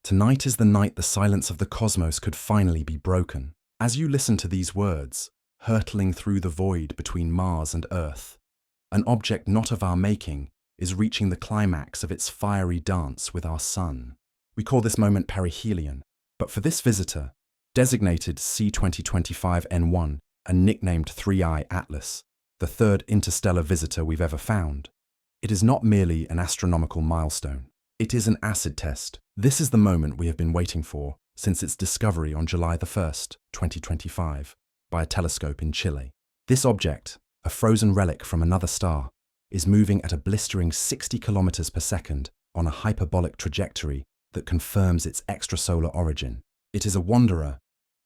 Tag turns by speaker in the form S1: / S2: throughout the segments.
S1: Tonight is the night the silence of the cosmos could finally be broken. As you listen to these words, hurtling through the void between Mars and Earth, an object not of our making is reaching the climax of its fiery dance with our sun. We call this moment perihelion, but for this visitor, designated C2025N1 and nicknamed 3I Atlas, the third interstellar visitor we've ever found, it is not merely an astronomical milestone. It is an acid test. This is the moment we have been waiting for since its discovery on July 1st, 2025, by a telescope in Chile. This object, a frozen relic from another star, is moving at a blistering 60 kilometers per second on a hyperbolic trajectory that confirms its extrasolar origin. It is a wanderer,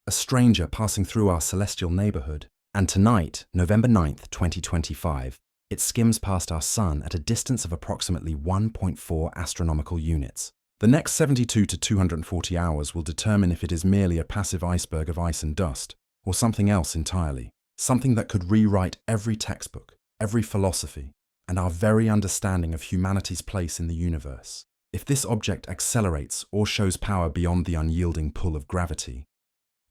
S1: a stranger passing through our celestial neighborhood, and tonight, November 9th, 2025, it skims past our sun at a distance of approximately 1.4 astronomical units. The next 72 to 240 hours will determine if it is merely a passive iceberg of ice and dust, or something else entirely. Something that could rewrite every textbook, every philosophy, and our very understanding of humanity's place in the universe. If this object accelerates or shows power beyond the unyielding pull of gravity,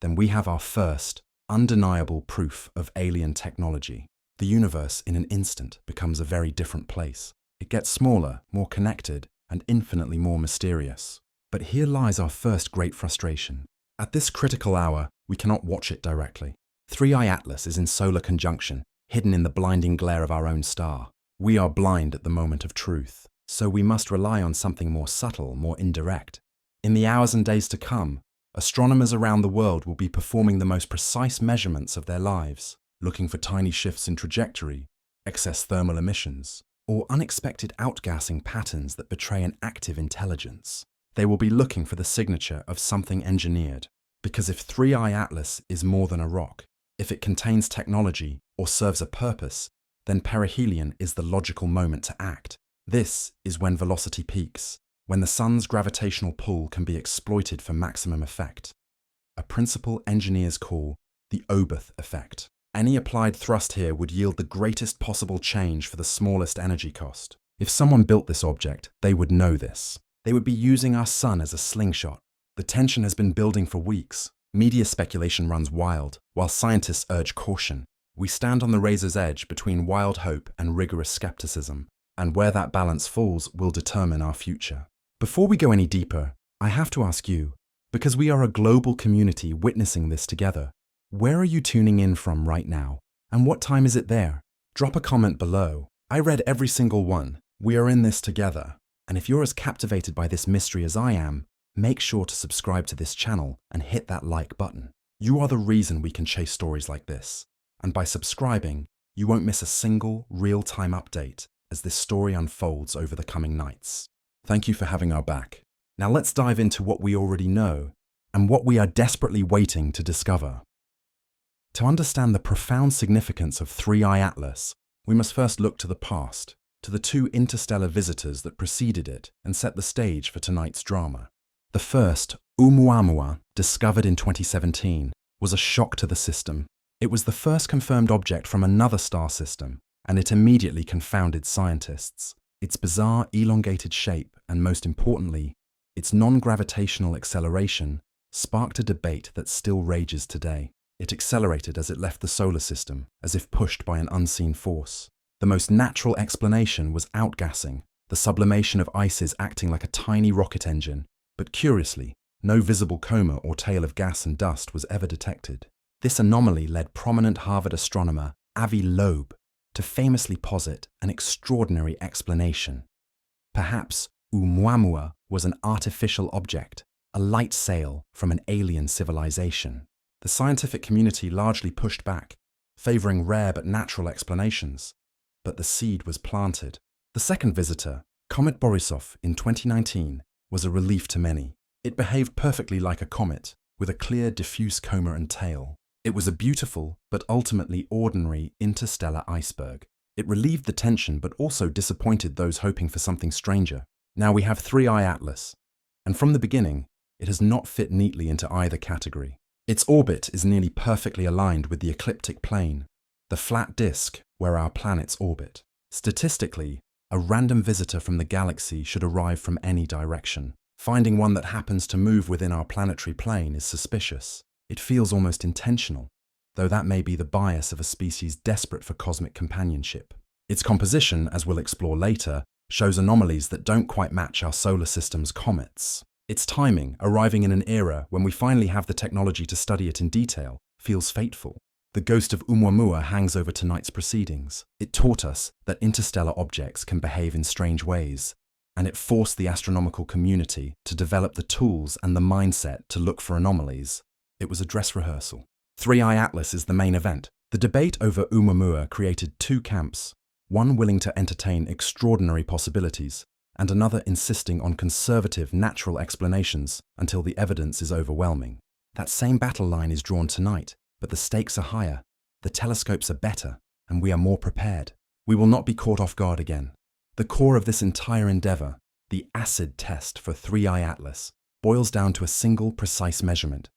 S1: then we have our first, undeniable proof of alien technology. The universe in an instant becomes a very different place. It gets smaller, more connected, and infinitely more mysterious. But here lies our first great frustration. At this critical hour, we cannot watch it directly. 3I Atlas is in solar conjunction, hidden in the blinding glare of our own star. We are blind at the moment of truth, so we must rely on something more subtle, more indirect. In the hours and days to come, astronomers around the world will be performing the most precise measurements of their lives, looking for tiny shifts in trajectory, excess thermal emissions, or unexpected outgassing patterns that betray an active intelligence. They will be looking for the signature of something engineered, because if 3I Atlas is more than a rock, if it contains technology or serves a purpose, then perihelion is the logical moment to act. This is when velocity peaks, when the sun's gravitational pull can be exploited for maximum effect. A principle engineers call the Oumuamua effect. Any applied thrust here would yield the greatest possible change for the smallest energy cost. If someone built this object, they would know this. They would be using our sun as a slingshot. The tension has been building for weeks. Media speculation runs wild, while scientists urge caution. We stand on the razor's edge between wild hope and rigorous skepticism, and where that balance falls will determine our future. Before we go any deeper, I have to ask you, because we are a global community witnessing this together, where are you tuning in from right now? And what time is it there? Drop a comment below. I read every single one. We are in this together. And if you're as captivated by this mystery as I am, make sure to subscribe to this channel and hit that like button. You are the reason we can chase stories like this. And by subscribing, you won't miss a single real-time update as this story unfolds over the coming nights. Thank you for having our back. Now let's dive into what we already know and what we are desperately waiting to discover. To understand the profound significance of 3I Atlas, we must first look to the past, to the two interstellar visitors that preceded it and set the stage for tonight's drama. The first, Oumuamua, discovered in 2017, was a shock to the system. It was the first confirmed object from another star system, and it immediately confounded scientists. Its bizarre, elongated shape, and most importantly, its non-gravitational acceleration, sparked a debate that still rages today. It accelerated as it left the solar system, as if pushed by an unseen force. The most natural explanation was outgassing, the sublimation of ices acting like a tiny rocket engine, but curiously, no visible coma or tail of gas and dust was ever detected. This anomaly led prominent Harvard astronomer Avi Loeb to famously posit an extraordinary explanation. Perhaps Oumuamua was an artificial object, a light sail from an alien civilization. The scientific community largely pushed back, favoring rare but natural explanations. But the seed was planted. The second visitor, Comet Borisov, in 2019, was a relief to many. It behaved perfectly like a comet, with a clear, diffuse coma and tail. It was a beautiful, but ultimately ordinary interstellar iceberg. It relieved the tension, but also disappointed those hoping for something stranger. Now we have 3I Atlas, and from the beginning, it has not fit neatly into either category. Its orbit is nearly perfectly aligned with the ecliptic plane, the flat disk where our planets orbit. Statistically, a random visitor from the galaxy should arrive from any direction, Finding one that happens to move within our planetary plane is suspicious. It feels almost intentional, though that may be the bias of a species desperate for cosmic companionship. Its composition, as we'll explore later, shows anomalies that don't quite match our solar system's comets. Its timing, arriving in an era when we finally have the technology to study it in detail, feels fateful. The ghost of Oumuamua hangs over tonight's proceedings. It taught us that interstellar objects can behave in strange ways, and it forced the astronomical community to develop the tools and the mindset to look for anomalies. It was a dress rehearsal. 3i Atlas is the main event. The debate over Oumuamua created two camps, one willing to entertain extraordinary possibilities, and another insisting on conservative, natural explanations until the evidence is overwhelming. That same battle line is drawn tonight, but the stakes are higher, the telescopes are better, and we are more prepared. We will not be caught off guard again. The core of this entire endeavor, the acid test for 3i Atlas, boils down to a single precise measurement,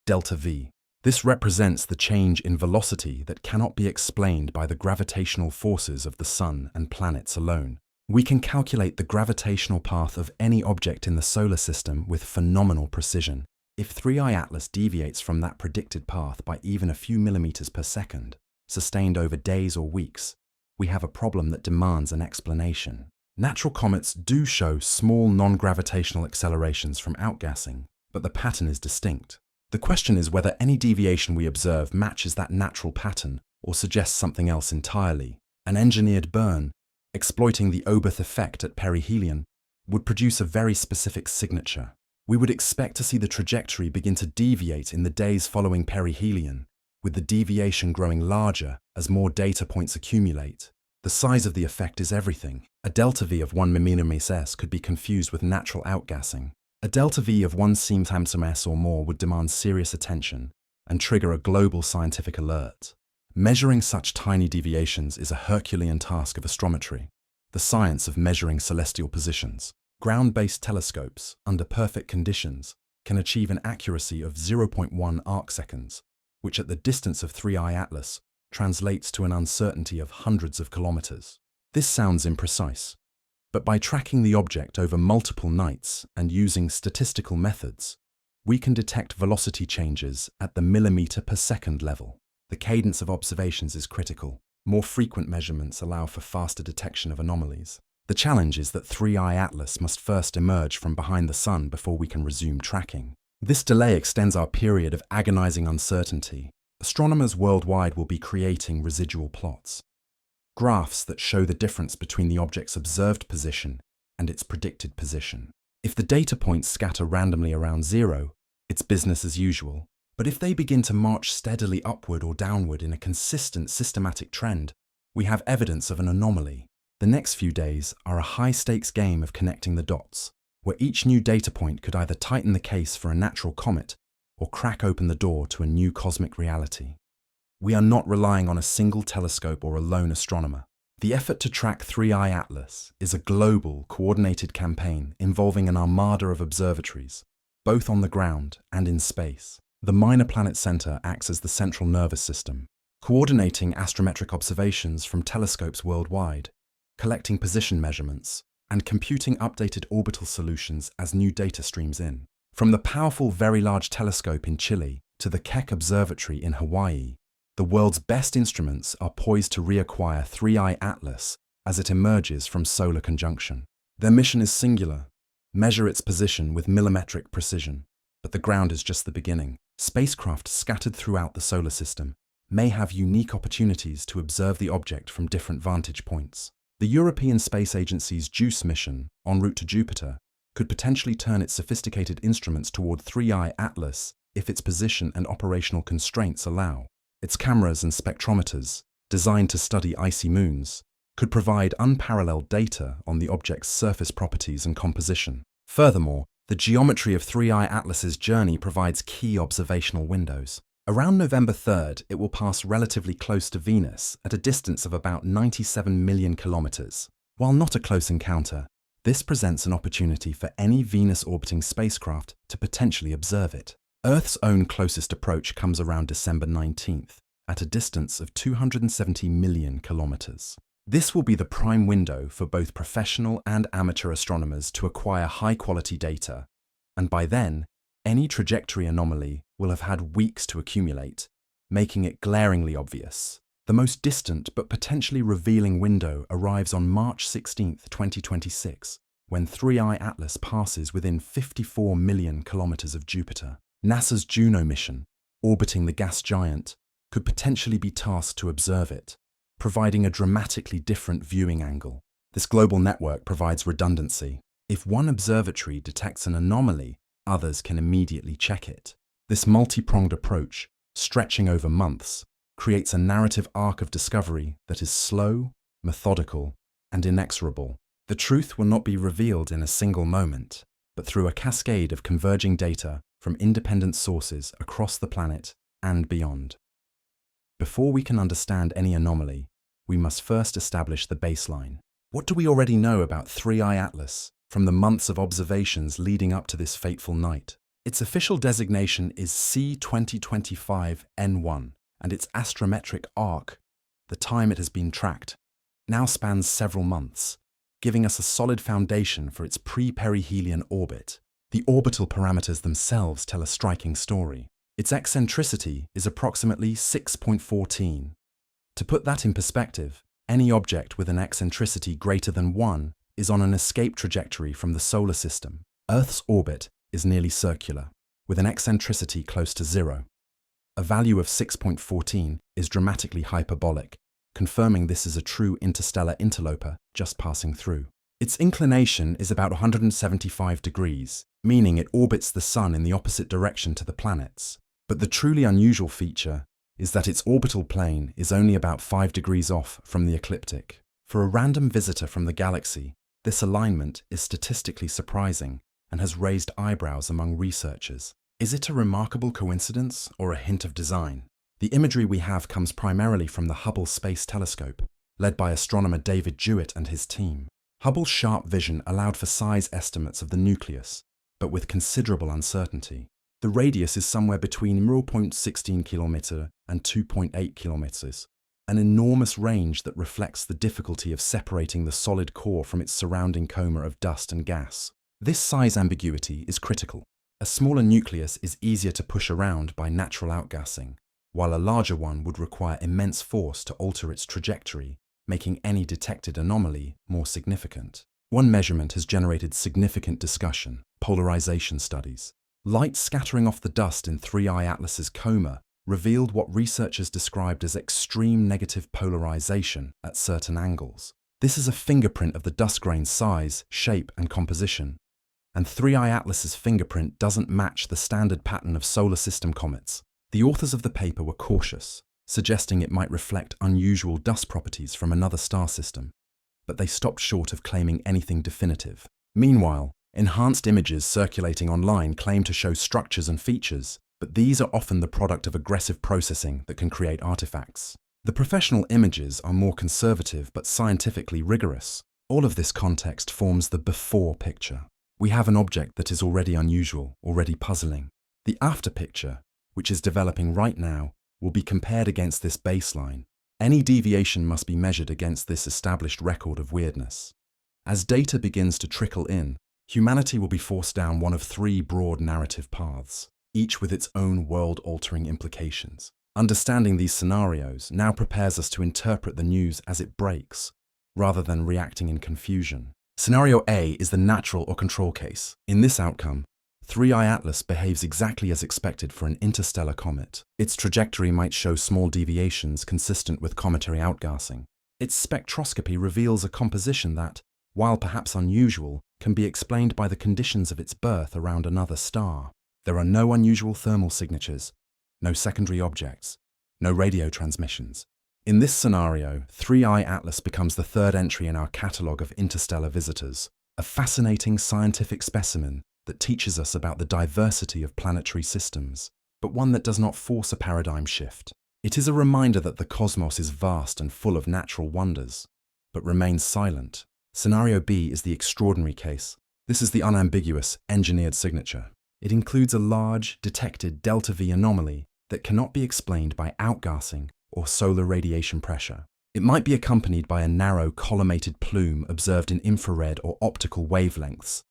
S1: delta V. This represents the change in velocity that cannot be explained by the gravitational forces of the Sun and planets alone. We can calculate the gravitational path of any object in the solar system with phenomenal precision. If 3i Atlas deviates from that predicted path by even a few millimeters per second, sustained over days or weeks, we have a problem that demands an explanation. Natural comets do show small non-gravitational accelerations from outgassing, but the pattern is distinct. The question is whether any deviation we observe matches that natural pattern or suggests something else entirely. An engineered burn, exploiting the Oberth effect at perihelion, would produce a very specific signature. We would expect to see the trajectory begin to deviate in the days following perihelion, with the deviation growing larger as more data points accumulate. The size of the effect is everything. A delta V of 1 mm could be confused with natural outgassing. A delta V of 1 cm or more would demand serious attention and trigger a global scientific alert. Measuring such tiny deviations is a Herculean task of astrometry, the science of measuring celestial positions. Ground-based telescopes, under perfect conditions, can achieve an accuracy of 0.1 arcseconds, which at the distance of 3i Atlas translates to an uncertainty of hundreds of kilometers. This sounds imprecise, but by tracking the object over multiple nights and using statistical methods, we can detect velocity changes at the millimeter per second level. The cadence of observations is critical. More frequent measurements allow for faster detection of anomalies. The challenge is that 3i Atlas must first emerge from behind the Sun before we can resume tracking. This delay extends our period of agonizing uncertainty. Astronomers worldwide will be creating residual plots, graphs that show the difference between the object's observed position and its predicted position. If the data points scatter randomly around zero, it's business as usual. But if they begin to march steadily upward or downward in a consistent, systematic trend, we have evidence of an anomaly. The next few days are a high-stakes game of connecting the dots, where each new data point could either tighten the case for a natural comet or crack open the door to a new cosmic reality. We are not relying on a single telescope or a lone astronomer. The effort to track 3i Atlas is a global, coordinated campaign involving an armada of observatories, both on the ground and in space. The Minor Planet Center acts as the central nervous system, coordinating astrometric observations from telescopes worldwide, collecting position measurements, and computing updated orbital solutions as new data streams in. From the powerful Very Large Telescope in Chile to the Keck Observatory in Hawaii, the world's best instruments are poised to reacquire 3i Atlas as it emerges from solar conjunction. Their mission is singular: measure its position with millimetric precision. But the ground is just the beginning. Spacecraft scattered throughout the solar system may have unique opportunities to observe the object from different vantage points. The European Space Agency's JUICE mission, en route to Jupiter, could potentially turn its sophisticated instruments toward 3i Atlas if its position and operational constraints allow. Its cameras and spectrometers, designed to study icy moons, could provide unparalleled data on the object's surface properties and composition. Furthermore, the geometry of 3i Atlas's journey provides key observational windows. Around November 3rd, it will pass relatively close to Venus at a distance of about 97 million kilometers. While not a close encounter, this presents an opportunity for any Venus-orbiting spacecraft to potentially observe it. Earth's own closest approach comes around December 19th, at a distance of 270 million kilometers. This will be the prime window for both professional and amateur astronomers to acquire high-quality data and by then, any trajectory anomaly will have had weeks to accumulate, making it glaringly obvious. The most distant but potentially revealing window arrives on March 16, 2026, when 3I Atlas passes within 54 million kilometers of Jupiter. NASA's Juno mission, orbiting the gas giant, could potentially be tasked to observe it, providing a dramatically different viewing angle. This global network provides redundancy. If one observatory detects an anomaly, others can immediately check it. This multi-pronged approach, stretching over months, creates a narrative arc of discovery that is slow, methodical, and inexorable. The truth will not be revealed in a single moment, but through a cascade of converging data from independent sources across the planet and beyond. Before we can understand any anomaly, we must first establish the baseline. What do we already know about 3I Atlas from the months of observations leading up to this fateful night? Its official designation is C2025N1, and its astrometric arc, the time it has been tracked, now spans several months, giving us a solid foundation for its pre-perihelion orbit. The orbital parameters themselves tell a striking story. Its eccentricity is approximately 6.14. To put that in perspective, any object with an eccentricity greater than 1 is on an escape trajectory from the solar system. Earth's orbit is nearly circular, with an eccentricity close to 0. A value of 6.14 is dramatically hyperbolic, confirming this is a true interstellar interloper just passing through. Its inclination is about 175 degrees, meaning it orbits the Sun in the opposite direction to the planets. But the truly unusual feature is that its orbital plane is only about 5 degrees off from the ecliptic. For a random visitor from the galaxy, this alignment is statistically surprising and has raised eyebrows among researchers. Is it a remarkable coincidence or a hint of design? The imagery we have comes primarily from the Hubble Space Telescope, led by astronomer David Jewett and his team. Hubble's sharp vision allowed for size estimates of the nucleus, but with considerable uncertainty. The radius is somewhere between 0.16 km and 2.8 km, an enormous range that reflects the difficulty of separating the solid core from its surrounding coma of dust and gas. This size ambiguity is critical. A smaller nucleus is easier to push around by natural outgassing, while a larger one would require immense force to alter its trajectory, making any detected anomaly more significant. One measurement has generated significant discussion: polarization studies. Light scattering off the dust in 3I Atlas's coma revealed what researchers described as extreme negative polarization at certain angles. This is a fingerprint of the dust grain's size, shape, and composition, and 3I Atlas's fingerprint doesn't match the standard pattern of solar system comets. The authors of the paper were cautious, suggesting it might reflect unusual dust properties from another star system, but they stopped short of claiming anything definitive. Meanwhile, enhanced images circulating online claim to show structures and features, but these are often the product of aggressive processing that can create artifacts. The professional images are more conservative but scientifically rigorous. All of this context forms the before picture. We have an object that is already unusual, already puzzling. The after picture, which is developing right now, will be compared against this baseline. Any deviation must be measured against this established record of weirdness. As data begins to trickle in, humanity will be forced down one of 3 broad narrative paths, each with its own world-altering implications. Understanding these scenarios now prepares us to interpret the news as it breaks, rather than reacting in confusion. Scenario A is the natural or control case. In this outcome, 3I Atlas behaves exactly as expected for an interstellar comet. Its trajectory might show small deviations consistent with cometary outgassing. Its spectroscopy reveals a composition that, while perhaps unusual, can be explained by the conditions of its birth around another star. There are no unusual thermal signatures, no secondary objects, no radio transmissions. In this scenario, 3I Atlas becomes the third entry in our catalogue of interstellar visitors, a fascinating scientific specimen that teaches us about the diversity of planetary systems, but one that does not force a paradigm shift. It is a reminder that the cosmos is vast and full of natural wonders, but remains silent. Scenario B is the extraordinary case. This is the unambiguous, engineered signature. It includes a large, detected delta V anomaly that cannot be explained by outgassing or solar radiation pressure. It might be accompanied by a narrow collimated plume observed in infrared or optical wavelengths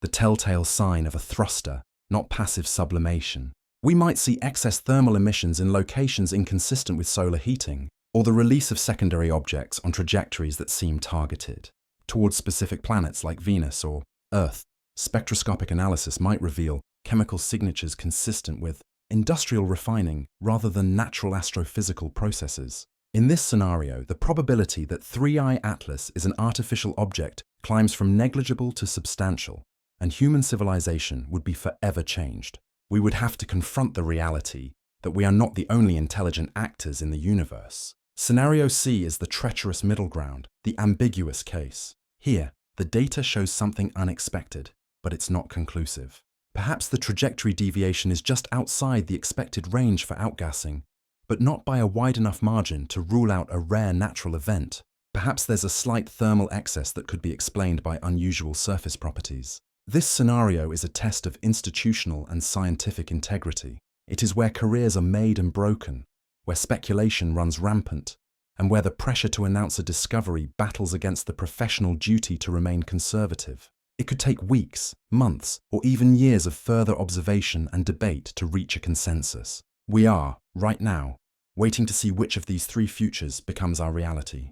S1: the telltale sign of a thruster, not passive sublimation. We might see excess thermal emissions in locations inconsistent with solar heating, or the release of secondary objects on trajectories that seem targeted towards specific planets like Venus or Earth. Spectroscopic analysis might reveal chemical signatures consistent with industrial refining rather than natural astrophysical processes. In this scenario, the probability that 3I Atlas is an artificial object climbs from negligible to substantial, and human civilization would be forever changed. We would have to confront the reality that we are not the only intelligent actors in the universe. Scenario C is the treacherous middle ground, the ambiguous case. Here, the data shows something unexpected, but it's not conclusive. Perhaps the trajectory deviation is just outside the expected range for outgassing, but not by a wide enough margin to rule out a rare natural event. Perhaps there's a slight thermal excess that could be explained by unusual surface properties. This scenario is a test of institutional and scientific integrity. It is where careers are made and broken, where speculation runs rampant, and where the pressure to announce a discovery battles against the professional duty to remain conservative. It could take weeks, months, or even years of further observation and debate to reach a consensus. We are, right now, waiting to see which of these three futures becomes our reality.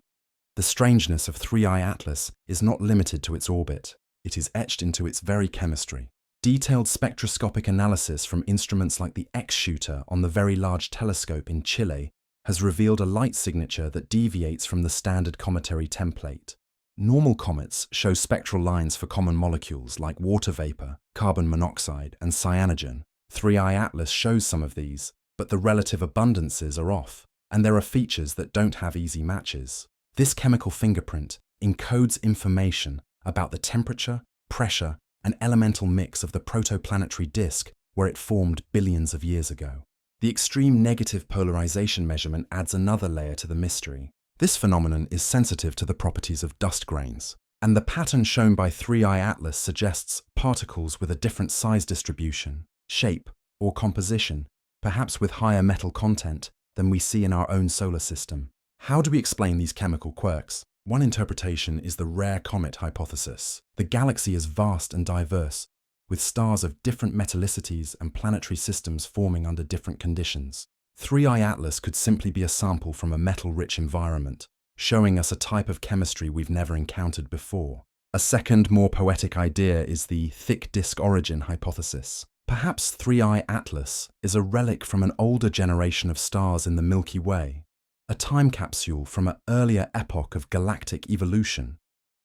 S1: The strangeness of 3I Atlas is not limited to its orbit. It is etched into its very chemistry. Detailed spectroscopic analysis from instruments like the X-shooter on the Very Large Telescope in Chile has revealed a light signature that deviates from the standard cometary template. Normal comets show spectral lines for common molecules like water vapor, carbon monoxide, and cyanogen. 3I Atlas shows some of these, but the relative abundances are off, and there are features that don't have easy matches. This chemical fingerprint encodes information about the temperature, pressure, and elemental mix of the protoplanetary disk where it formed billions of years ago. The extreme negative polarization measurement adds another layer to the mystery. This phenomenon is sensitive to the properties of dust grains, and the pattern shown by 3I Atlas suggests particles with a different size distribution, shape, or composition, perhaps with higher metal content than we see in our own solar system. How do we explain these chemical quirks? One interpretation is the rare comet hypothesis. The galaxy is vast and diverse, with stars of different metallicities and planetary systems forming under different conditions. 3I Atlas could simply be a sample from a metal-rich environment, showing us a type of chemistry we've never encountered before. A second, more poetic idea is the thick disk origin hypothesis. Perhaps 3I Atlas is a relic from an older generation of stars in the Milky Way, a time capsule from an earlier epoch of galactic evolution,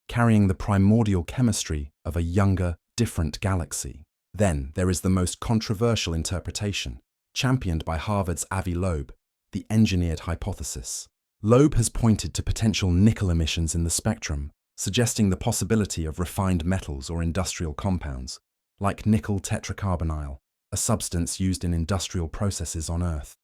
S1: carrying the primordial chemistry of a younger, different galaxy. Then there is the most controversial interpretation, championed by Harvard's Avi Loeb, the engineered hypothesis. Loeb has pointed to potential nickel emissions in the spectrum, suggesting the possibility of refined metals or industrial compounds, like nickel tetracarbonyl, a substance used in industrial processes on Earth.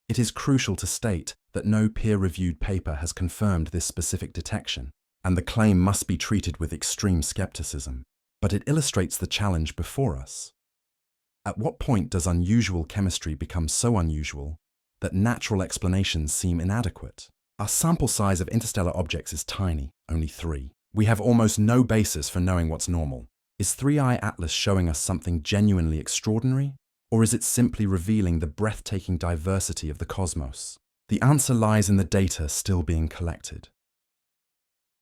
S1: It is crucial to state that no peer-reviewed paper has confirmed this specific detection, and the claim must be treated with extreme skepticism. But it illustrates the challenge before us. At what point does unusual chemistry become so unusual that natural explanations seem inadequate? Our sample size of interstellar objects is tiny, only 3. We have almost no basis for knowing what's normal. Is 3I Atlas showing us something genuinely extraordinary? Or is it simply revealing the breathtaking diversity of the cosmos? The answer lies in the data still being collected.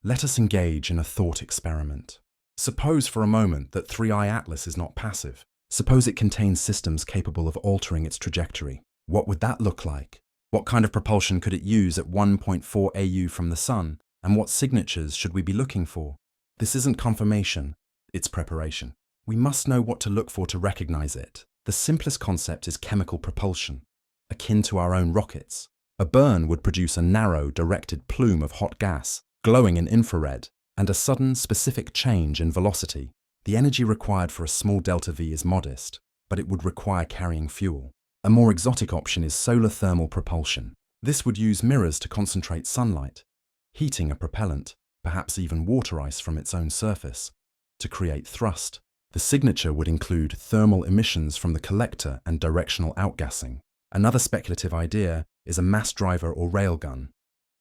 S1: Let us engage in a thought experiment. Suppose for a moment that 3I Atlas is not passive. Suppose it contains systems capable of altering its trajectory. What would that look like? What kind of propulsion could it use at 1.4 AU from the Sun? And what signatures should we be looking for? This isn't confirmation, it's preparation. We must know what to look for to recognize it. The simplest concept is chemical propulsion, akin to our own rockets. A burn would produce a narrow, directed plume of hot gas, glowing in infrared, and a sudden, specific change in velocity. The energy required for a small delta V is modest, but it would require carrying fuel. A more exotic option is solar thermal propulsion. This would use mirrors to concentrate sunlight, heating a propellant, perhaps even water ice from its own surface, to create thrust. The signature would include thermal emissions from the collector and directional outgassing. Another speculative idea is a mass driver or railgun,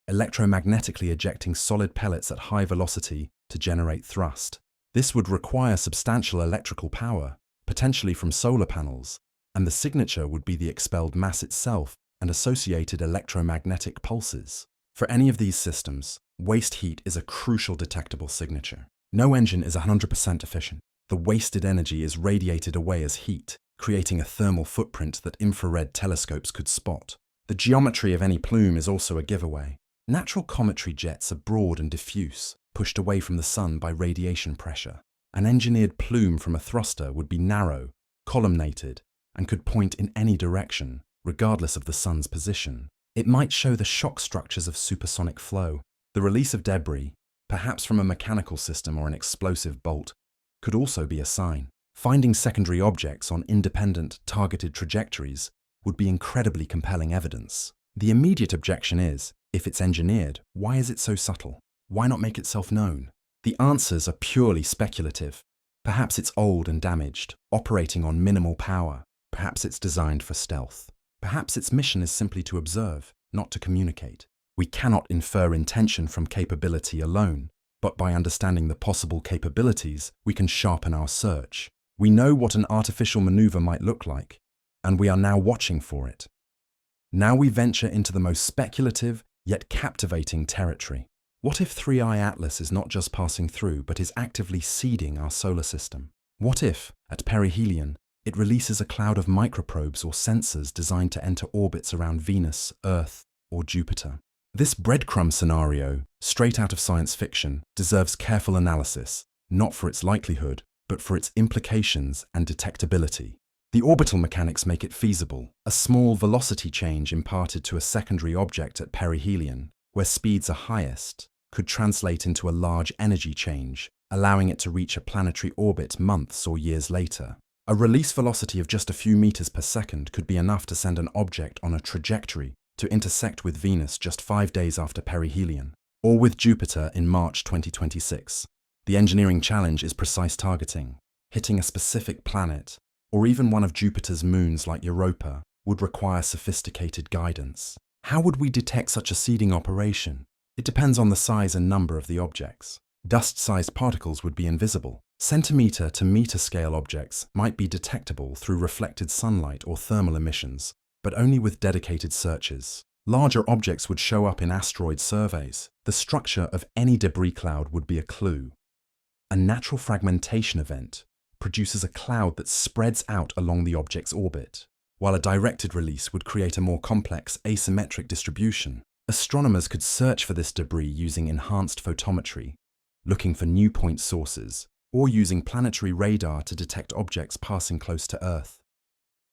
S1: electromagnetically ejecting solid pellets at high velocity to generate thrust. This would require substantial electrical power, potentially from solar panels, and the signature would be the expelled mass itself and associated electromagnetic pulses. For any of these systems, waste heat is a crucial detectable signature. No engine is 100% efficient. The wasted energy is radiated away as heat, creating a thermal footprint that infrared telescopes could spot. The geometry of any plume is also a giveaway. Natural cometary jets are broad and diffuse, pushed away from the sun by radiation pressure. An engineered plume from a thruster would be narrow, columnated, and could point in any direction, regardless of the sun's position. It might show the shock structures of supersonic flow. The release of debris, perhaps from a mechanical system or an explosive bolt, could also be a sign. Finding secondary objects on independent, targeted trajectories would be incredibly compelling evidence. The immediate objection is, if it's engineered, why is it so subtle? Why not make itself known? The answers are purely speculative. Perhaps it's old and damaged, operating on minimal power. Perhaps it's designed for stealth. Perhaps its mission is simply to observe, not to communicate. We cannot infer intention from capability alone, but by understanding the possible capabilities, we can sharpen our search. We know what an artificial maneuver might look like, and we are now watching for it. Now we venture into the most speculative, yet captivating territory. What if 3I Atlas is not just passing through, but is actively seeding our solar system? What if, at perihelion, it releases a cloud of microprobes or sensors designed to enter orbits around Venus, Earth, or Jupiter? This breadcrumb scenario, straight out of science fiction, deserves careful analysis, not for its likelihood, but for its implications and detectability. The orbital mechanics make it feasible. A small velocity change imparted to a secondary object at perihelion, where speeds are highest, could translate into a large energy change, allowing it to reach a planetary orbit months or years later. A release velocity of just a few meters per second could be enough to send an object on a trajectory to intersect with Venus just 5 days after perihelion, or with Jupiter in March 2026. The engineering challenge is precise targeting. Hitting a specific planet, or even one of Jupiter's moons like Europa, would require sophisticated guidance. How would we detect such a seeding operation? It depends on the size and number of the objects. Dust-sized particles would be invisible. Centimeter to meter scale objects might be detectable through reflected sunlight or thermal emissions, but only with dedicated searches. Larger objects would show up in asteroid surveys. The structure of any debris cloud would be a clue. A natural fragmentation event produces a cloud that spreads out along the object's orbit, while a directed release would create a more complex asymmetric distribution. Astronomers could search for this debris using enhanced photometry, looking for new point sources, or using planetary radar to detect objects passing close to Earth.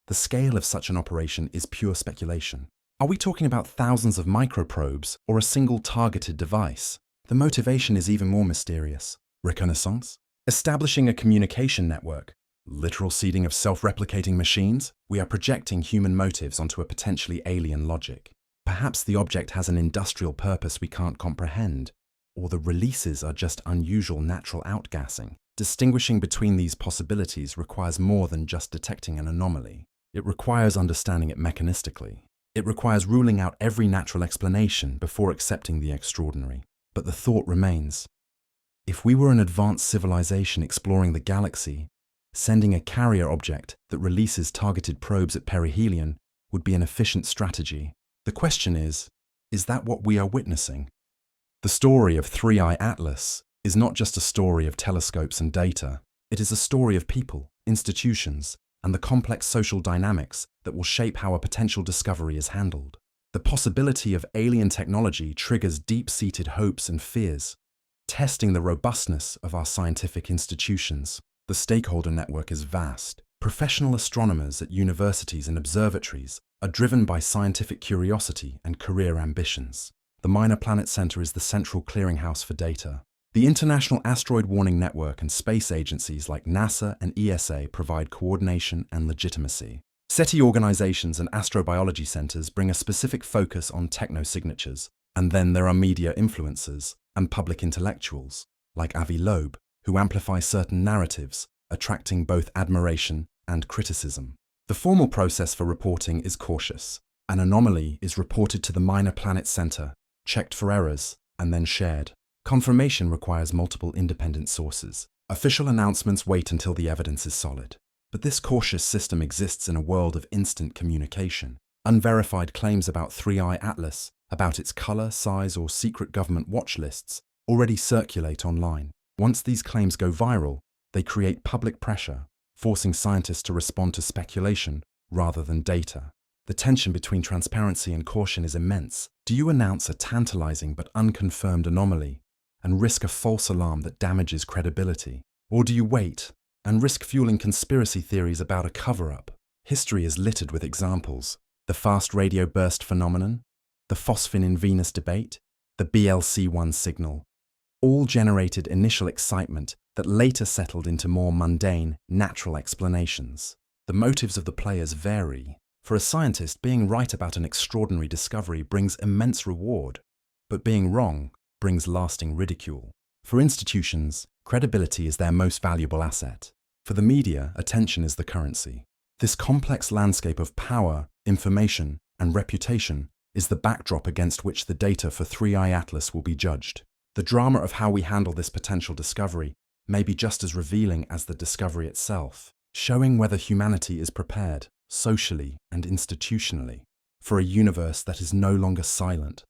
S1: The scale of such an operation is pure speculation. Are we talking about thousands of microprobes or a single targeted device? The motivation is even more mysterious. Reconnaissance? Establishing a communication network? Literal seeding of self-replicating machines? We are projecting human motives onto a potentially alien logic. Perhaps the object has an industrial purpose we can't comprehend, or the releases are just unusual natural outgassing. Distinguishing between these possibilities requires more than just detecting an anomaly. It requires understanding it mechanistically. It requires ruling out every natural explanation before accepting the extraordinary. But the thought remains. If we were an advanced civilization exploring the galaxy, sending a carrier object that releases targeted probes at perihelion would be an efficient strategy. The question is that what we are witnessing? The story of 3I Atlas is not just a story of telescopes and data. It is a story of people, institutions, and the complex social dynamics that will shape how a potential discovery is handled. The possibility of alien technology triggers deep-seated hopes and fears, testing the robustness of our scientific institutions. The stakeholder network is vast. Professional astronomers at universities and observatories are driven by scientific curiosity and career ambitions. The Minor Planet Center is the central clearinghouse for data. The International Asteroid Warning Network and space agencies like NASA and ESA provide coordination and legitimacy. SETI organizations and astrobiology centers bring a specific focus on techno-signatures. And then there are media influencers and public intellectuals, like Avi Loeb, who amplify certain narratives, attracting both admiration and criticism. The formal process for reporting is cautious. An anomaly is reported to the Minor Planet Center, checked for errors, and then shared. Confirmation requires multiple independent sources. Official announcements wait until the evidence is solid. But this cautious system exists in a world of instant communication. Unverified claims about 3i Atlas, about its color, size, or secret government watch lists, already circulate online. Once these claims go viral, they create public pressure, forcing scientists to respond to speculation rather than data. The tension between transparency and caution is immense. Do you announce a tantalizing but unconfirmed anomaly and risk a false alarm that damages credibility? Or do you wait and risk fueling conspiracy theories about a cover-up? History is littered with examples. The fast radio burst phenomenon, the phosphine in Venus debate, the BLC-1 signal, all generated initial excitement that later settled into more mundane, natural explanations. The motives of the players vary. For a scientist, being right about an extraordinary discovery brings immense reward, but being wrong brings lasting ridicule. For institutions, credibility is their most valuable asset. For the media, attention is the currency. This complex landscape of power, information, and reputation is the backdrop against which the data for 3i Atlas will be judged. The drama of how we handle this potential discovery may be just as revealing as the discovery itself, showing whether humanity is prepared, socially and institutionally, for a universe that is no longer silent.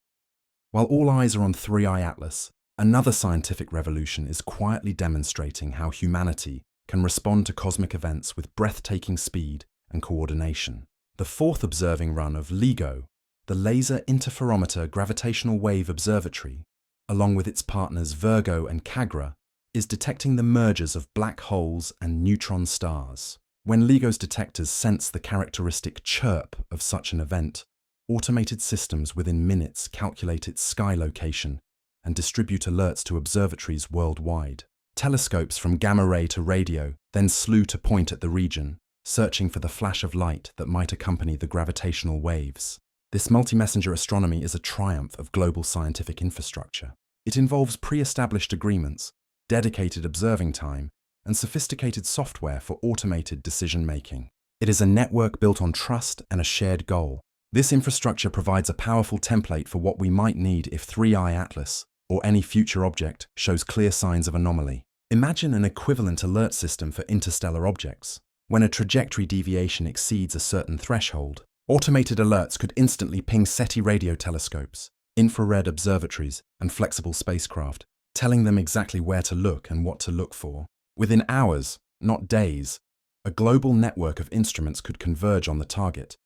S1: While all eyes are on 3i Atlas, another scientific revolution is quietly demonstrating how humanity can respond to cosmic events with breathtaking speed and coordination. The fourth observing run of LIGO, the Laser Interferometer Gravitational Wave Observatory, along with its partners Virgo and Cagra, is detecting the mergers of black holes and neutron stars. When LIGO's detectors sense the characteristic chirp of such an event, automated systems within minutes calculate its sky location and distribute alerts to observatories worldwide. Telescopes from gamma ray to radio then slew to point at the region, searching for the flash of light that might accompany the gravitational waves. This multi-messenger astronomy is a triumph of global scientific infrastructure. It involves pre-established agreements, dedicated observing time, and sophisticated software for automated decision-making. It is a network built on trust and a shared goal. This infrastructure provides a powerful template for what we might need if 3i Atlas, or any future object, shows clear signs of anomaly. Imagine an equivalent alert system for interstellar objects. When a trajectory deviation exceeds a certain threshold, automated alerts could instantly ping SETI radio telescopes, infrared observatories, and flexible spacecraft, telling them exactly where to look and what to look for. Within hours, not days, a global network of instruments could converge on the target,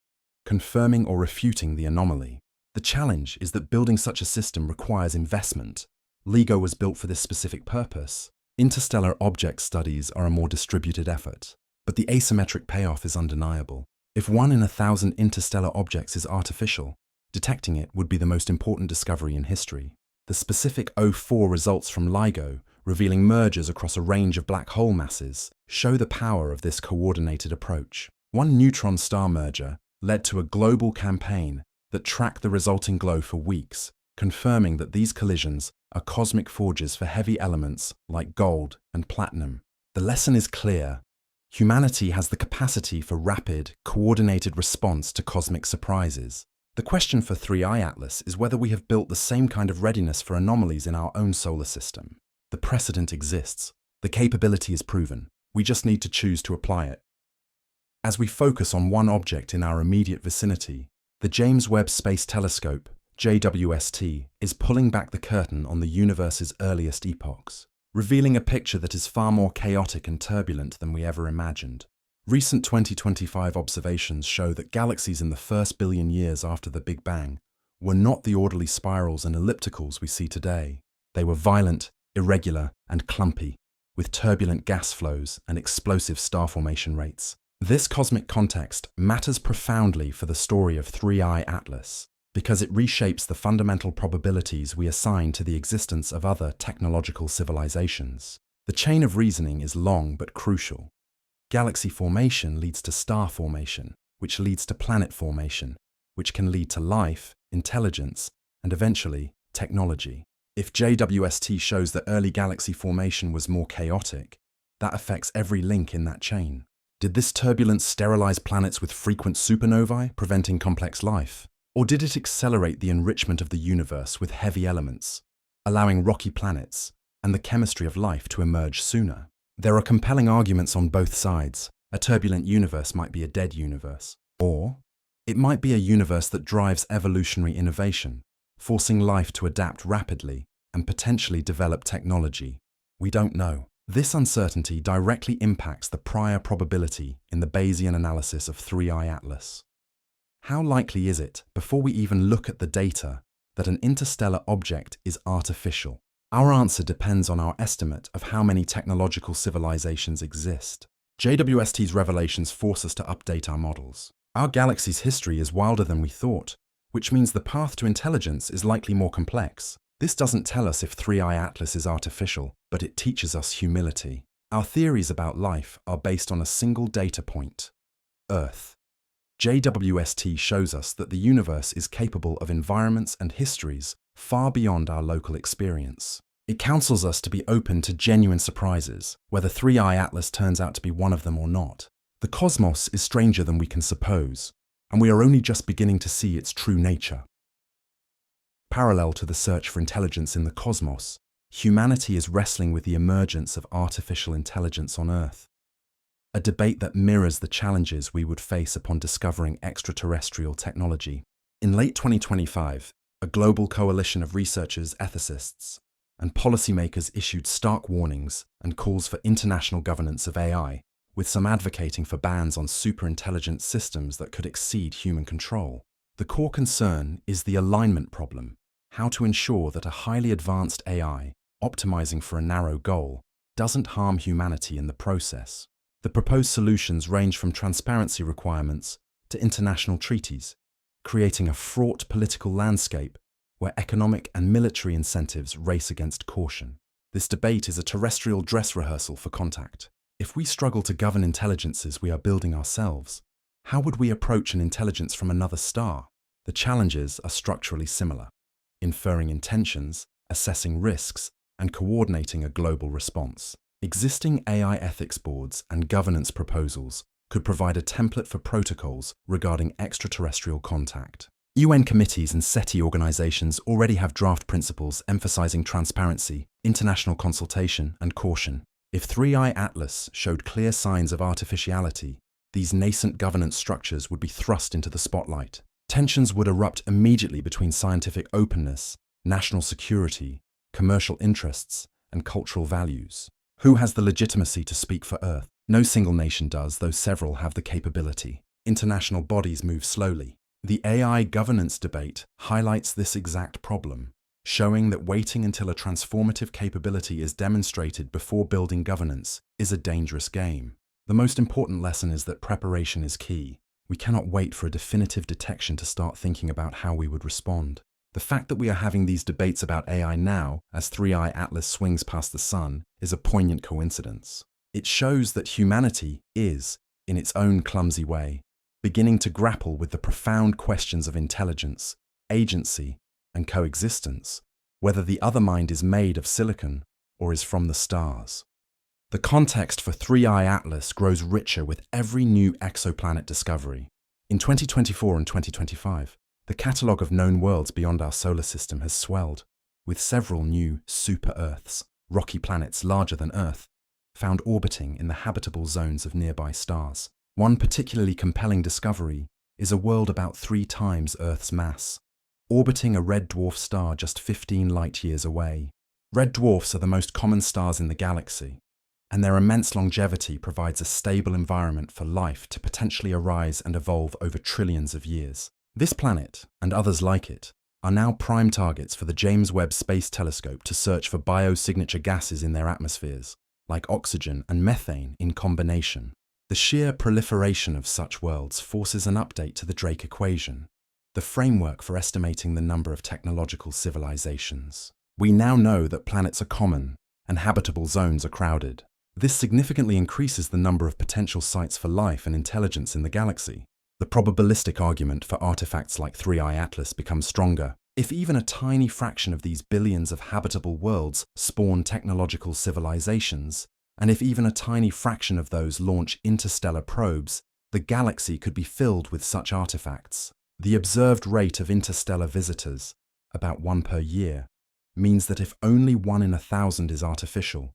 S1: confirming or refuting the anomaly. The challenge is that building such a system requires investment. LIGO was built for this specific purpose. Interstellar object studies are a more distributed effort, but the asymmetric payoff is undeniable. If 1 in 1,000 interstellar objects is artificial, detecting it would be the most important discovery in history. The specific O4 results from LIGO, revealing mergers across a range of black hole masses, show the power of this coordinated approach. One neutron star merger led to a global campaign that tracked the resulting glow for weeks, confirming that these collisions are cosmic forges for heavy elements like gold and platinum. The lesson is clear. Humanity has the capacity for rapid, coordinated response to cosmic surprises. The question for 3i Atlas is whether we have built the same kind of readiness for anomalies in our own solar system. The precedent exists. The capability is proven. We just need to choose to apply it. As we focus on one object in our immediate vicinity, the James Webb Space Telescope, JWST, is pulling back the curtain on the universe's earliest epochs, revealing a picture that is far more chaotic and turbulent than we ever imagined. Recent 2025 observations show that galaxies in the first billion years after the Big Bang were not the orderly spirals and ellipticals we see today. They were violent, irregular, and clumpy, with turbulent gas flows and explosive star formation rates. This cosmic context matters profoundly for the story of 3i Atlas, because it reshapes the fundamental probabilities we assign to the existence of other technological civilizations. The chain of reasoning is long but crucial. Galaxy formation leads to star formation, which leads to planet formation, which can lead to life, intelligence, and eventually, technology. If JWST shows that early galaxy formation was more chaotic, that affects every link in that chain. Did this turbulence sterilize planets with frequent supernovae, preventing complex life? Or did it accelerate the enrichment of the universe with heavy elements, allowing rocky planets and the chemistry of life to emerge sooner? There are compelling arguments on both sides. A turbulent universe might be a dead universe, or it might be a universe that drives evolutionary innovation, forcing life to adapt rapidly and potentially develop technology. We don't know. This uncertainty directly impacts the prior probability in the Bayesian analysis of 3I Atlas. How likely is it, before we even look at the data, that an interstellar object is artificial? Our answer depends on our estimate of how many technological civilizations exist. JWST's revelations force us to update our models. Our galaxy's history is wilder than we thought, which means the path to intelligence is likely more complex. This doesn't tell us if 3I Atlas is artificial, but it teaches us humility. Our theories about life are based on a single data point: Earth. JWST shows us that the universe is capable of environments and histories far beyond our local experience. It counsels us to be open to genuine surprises, whether 3I Atlas turns out to be one of them or not. The cosmos is stranger than we can suppose, and we are only just beginning to see its true nature. Parallel to the search for intelligence in the cosmos, humanity is wrestling with the emergence of artificial intelligence on Earth, a debate that mirrors the challenges we would face upon discovering extraterrestrial technology. In late 2025, a global coalition of researchers, ethicists, and policymakers issued stark warnings and calls for international governance of AI, with some advocating for bans on superintelligent systems that could exceed human control. The core concern is the alignment problem: how to ensure that a highly advanced AI, optimizing for a narrow goal, doesn't harm humanity in the process. The proposed solutions range from transparency requirements to international treaties, creating a fraught political landscape where economic and military incentives race against caution. This debate is a terrestrial dress rehearsal for contact. If we struggle to govern intelligences we are building ourselves, how would we approach an intelligence from another star? The challenges are structurally similar: inferring intentions, assessing risks, and coordinating a global response. Existing AI ethics boards and governance proposals could provide a template for protocols regarding extraterrestrial contact. UN committees and SETI organizations already have draft principles emphasizing transparency, international consultation, and caution. If 3I Atlas showed clear signs of artificiality, these nascent governance structures would be thrust into the spotlight. Tensions would erupt immediately between scientific openness, national security, commercial interests, and cultural values. Who has the legitimacy to speak for Earth? No single nation does, though several have the capability. International bodies move slowly. The AI governance debate highlights this exact problem, showing that waiting until a transformative capability is demonstrated before building governance is a dangerous game. The most important lesson is that preparation is key. We cannot wait for a definitive detection to start thinking about how we would respond. The fact that we are having these debates about AI now, as 3I Atlas swings past the sun, is a poignant coincidence. It shows that humanity is, in its own clumsy way, beginning to grapple with the profound questions of intelligence, agency, and coexistence, whether the other mind is made of silicon or is from the stars. The context for 3I Atlas grows richer with every new exoplanet discovery. In 2024 and 2025, the catalogue of known worlds beyond our solar system has swelled, with several new super-Earths, rocky planets larger than Earth, found orbiting in the habitable zones of nearby stars. One particularly compelling discovery is a world about 3 times Earth's mass, orbiting a red dwarf star just 15 light-years away. Red dwarfs are the most common stars in the galaxy, and their immense longevity provides a stable environment for life to potentially arise and evolve over trillions of years. This planet, and others like it, are now prime targets for the James Webb Space Telescope to search for biosignature gases in their atmospheres, like oxygen and methane in combination. The sheer proliferation of such worlds forces an update to the Drake equation, the framework for estimating the number of technological civilizations. We now know that planets are common and habitable zones are crowded. This significantly increases the number of potential sites for life and intelligence in the galaxy. The probabilistic argument for artifacts like 3I Atlas becomes stronger. If even a tiny fraction of these billions of habitable worlds spawn technological civilizations, and if even a tiny fraction of those launch interstellar probes, the galaxy could be filled with such artifacts. The observed rate of interstellar visitors, about 1 per year, means that if only 1 in 1,000 is artificial,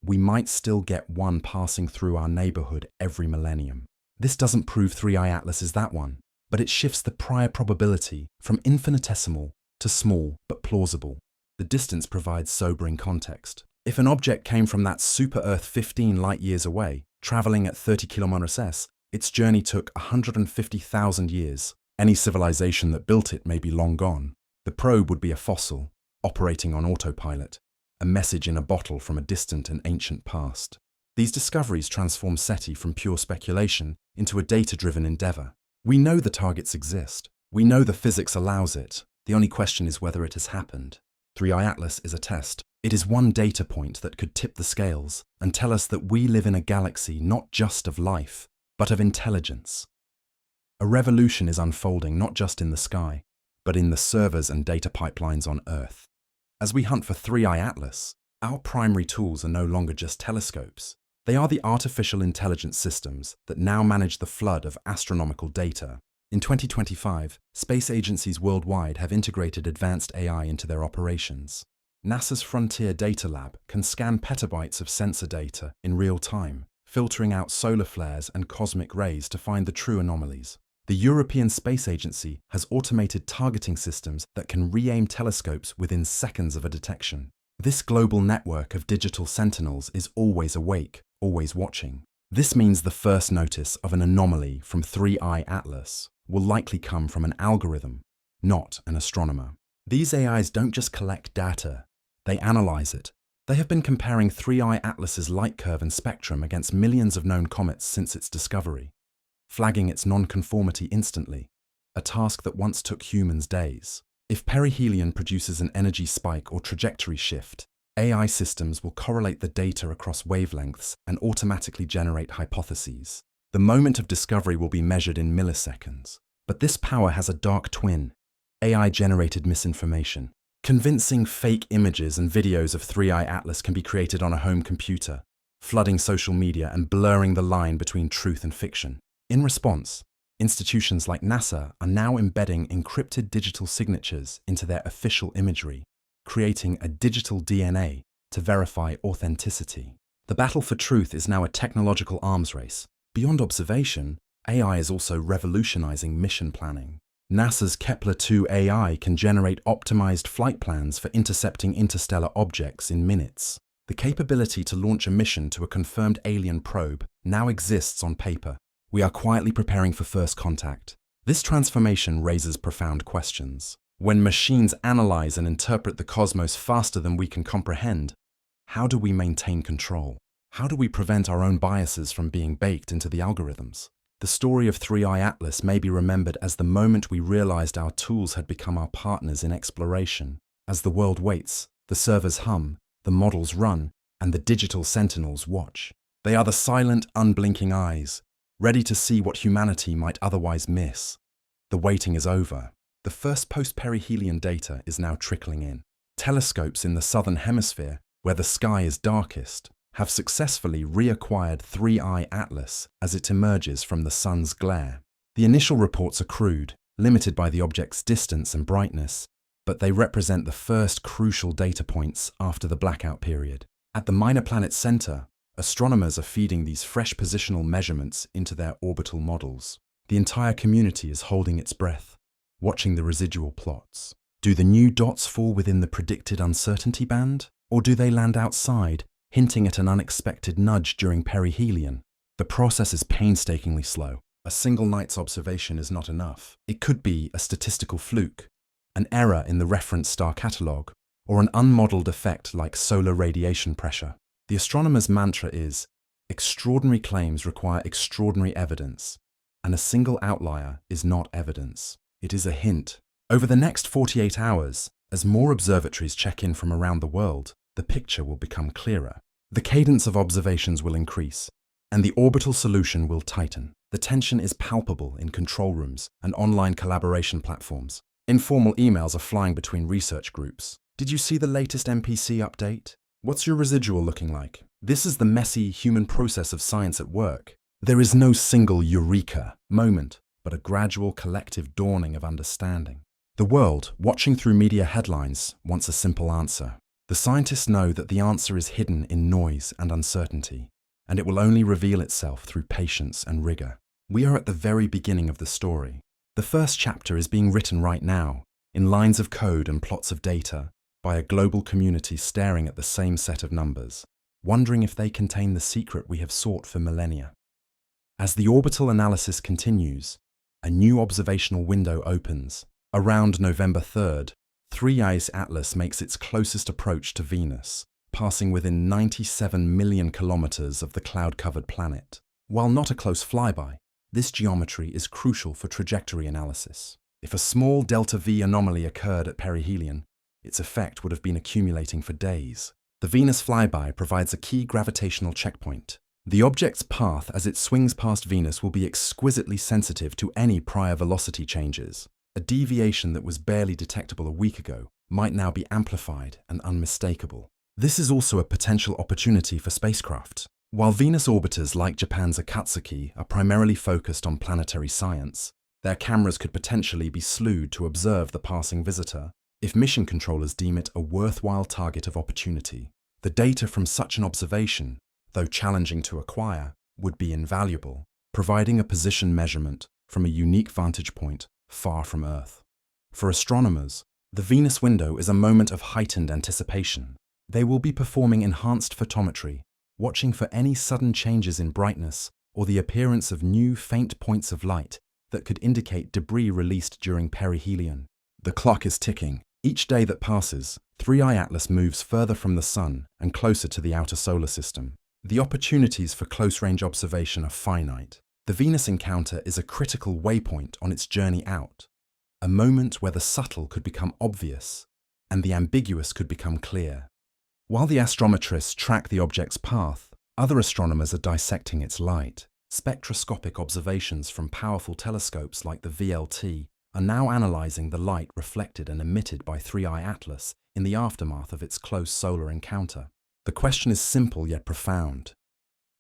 S1: we might still get one passing through our neighborhood every millennium. This doesn't prove 3i Atlas is that one, but it shifts the prior probability from infinitesimal to small but plausible. The distance provides sobering context. If an object came from that super-Earth 15 light-years away, traveling at 30 km/s, its journey took 150,000 years. Any civilization that built it may be long gone. The probe would be a fossil, operating on autopilot, a message in a bottle from a distant and ancient past. These discoveries transform SETI from pure speculation into a data-driven endeavor. We know the targets exist. We know the physics allows it. The only question is whether it has happened. 3i Atlas is a test. It is one data point that could tip the scales and tell us that we live in a galaxy not just of life, but of intelligence. A revolution is unfolding not just in the sky, but in the servers and data pipelines on Earth. As we hunt for 3i Atlas, our primary tools are no longer just telescopes. They are the artificial intelligence systems that now manage the flood of astronomical data. In 2025, space agencies worldwide have integrated advanced AI into their operations. NASA's Frontier Data Lab can scan petabytes of sensor data in real time, filtering out solar flares and cosmic rays to find the true anomalies. The European Space Agency has automated targeting systems that can re-aim telescopes within seconds of a detection. This global network of digital sentinels is always awake, always watching. This means the first notice of an anomaly from 3i Atlas will likely come from an algorithm, not an astronomer. These AIs don't just collect data, they analyze it. They have been comparing 3i Atlas's light curve and spectrum against millions of known comets since its discovery, flagging its non-conformity instantly, a task that once took humans days. If perihelion produces an energy spike or trajectory shift, AI systems will correlate the data across wavelengths and automatically generate hypotheses. The moment of discovery will be measured in milliseconds. But this power has a dark twin: AI-generated misinformation. Convincing fake images and videos of 3i Atlas can be created on a home computer, flooding social media and blurring the line between truth and fiction. In response, institutions like NASA are now embedding encrypted digital signatures into their official imagery, creating a digital DNA to verify authenticity. The battle for truth is now a technological arms race. Beyond observation, AI is also revolutionizing mission planning. NASA's Kepler-2 AI can generate optimized flight plans for intercepting interstellar objects in minutes. The capability to launch a mission to a confirmed alien probe now exists on paper. We are quietly preparing for first contact. This transformation raises profound questions. When machines analyze and interpret the cosmos faster than we can comprehend, how do we maintain control? How do we prevent our own biases from being baked into the algorithms? The story of 3i Atlas may be remembered as the moment we realized our tools had become our partners in exploration. As the world waits, the servers hum, the models run, and the digital sentinels watch. They are the silent, unblinking eyes, ready to see what humanity might otherwise miss. The waiting is over. The first post-perihelion data is now trickling in. Telescopes in the southern hemisphere, where the sky is darkest, have successfully reacquired 3i Atlas as it emerges from the sun's glare. The initial reports are crude, limited by the object's distance and brightness, but they represent the first crucial data points after the blackout period. At the minor planet's center, astronomers are feeding these fresh positional measurements into their orbital models. The entire community is holding its breath, watching the residual plots. Do the new dots fall within the predicted uncertainty band, or do they land outside, hinting at an unexpected nudge during perihelion? The process is painstakingly slow. A single night's observation is not enough. It could be a statistical fluke, an error in the reference star catalogue, or an unmodeled effect like solar radiation pressure. The astronomer's mantra is, extraordinary claims require extraordinary evidence, and a single outlier is not evidence. It is a hint. Over the next 48 hours, as more observatories check in from around the world, the picture will become clearer. The cadence of observations will increase, and the orbital solution will tighten. The tension is palpable in control rooms and online collaboration platforms. Informal emails are flying between research groups. Did you see the latest MPC update? What's your residual looking like? This is the messy human process of science at work. There is no single eureka moment, but a gradual collective dawning of understanding. The world, watching through media headlines, wants a simple answer. The scientists know that the answer is hidden in noise and uncertainty, and it will only reveal itself through patience and rigor. We are at the very beginning of the story. The first chapter is being written right now, in lines of code and plots of data, by a global community staring at the same set of numbers, wondering if they contain the secret we have sought for millennia. As the orbital analysis continues, a new observational window opens. Around November 3rd, 3I's Atlas makes its closest approach to Venus, passing within 97 million kilometers of the cloud-covered planet. While not a close flyby, this geometry is crucial for trajectory analysis. If a small delta V anomaly occurred at perihelion, its effect would have been accumulating for days. The Venus flyby provides a key gravitational checkpoint. The object's path as it swings past Venus will be exquisitely sensitive to any prior velocity changes. A deviation that was barely detectable a week ago might now be amplified and unmistakable. This is also a potential opportunity for spacecraft. While Venus orbiters like Japan's Akatsuki are primarily focused on planetary science, their cameras could potentially be slewed to observe the passing visitor if mission controllers deem it a worthwhile target of opportunity. The data from such an observation, though challenging to acquire, would be invaluable, providing a position measurement from a unique vantage point far from Earth. For astronomers, the Venus window is a moment of heightened anticipation. They will be performing enhanced photometry, watching for any sudden changes in brightness or the appearance of new faint points of light that could indicate debris released during perihelion. The clock is ticking. Each day that passes, 3I Atlas moves further from the Sun and closer to the outer solar system. The opportunities for close-range observation are finite. The Venus encounter is a critical waypoint on its journey out, a moment where the subtle could become obvious and the ambiguous could become clear. While the astrometrists track the object's path, other astronomers are dissecting its light. Spectroscopic observations from powerful telescopes like the VLT are now analyzing the light reflected and emitted by 3I Atlas in the aftermath of its close solar encounter. The question is simple yet profound.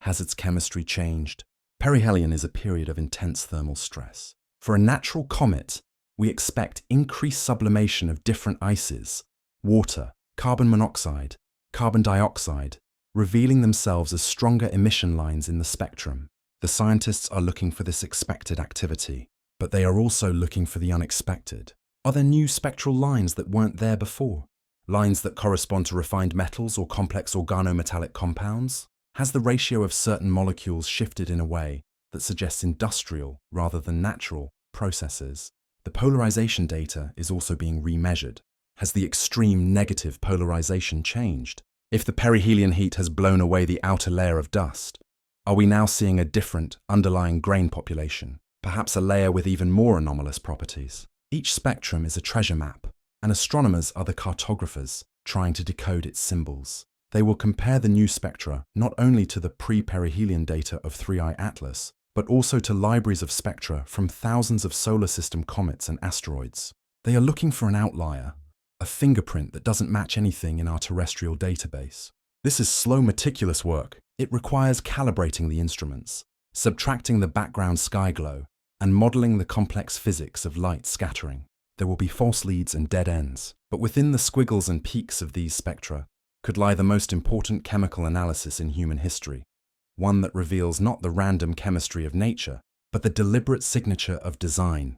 S1: Has its chemistry changed? Perihelion is a period of intense thermal stress. For a natural comet, we expect increased sublimation of different ices, water, carbon monoxide, carbon dioxide, revealing themselves as stronger emission lines in the spectrum. The scientists are looking for this expected activity, but they are also looking for the unexpected. Are there new spectral lines that weren't there before? Lines that correspond to refined metals or complex organometallic compounds? Has the ratio of certain molecules shifted in a way that suggests industrial rather than natural processes? The polarization data is also being remeasured. Has the extreme negative polarization changed? If the perihelion heat has blown away the outer layer of dust, are we now seeing a different underlying grain population, perhaps a layer with even more anomalous properties? Each spectrum is a treasure map, and astronomers are the cartographers trying to decode its symbols. They will compare the new spectra not only to the pre-perihelion data of 3I Atlas, but also to libraries of spectra from thousands of solar system comets and asteroids. They are looking for an outlier, a fingerprint that doesn't match anything in our terrestrial database. This is slow, meticulous work. It requires calibrating the instruments, subtracting the background sky glow, and modeling the complex physics of light scattering. There will be false leads and dead ends, but within the squiggles and peaks of these spectra could lie the most important chemical analysis in human history, one that reveals not the random chemistry of nature, but the deliberate signature of design.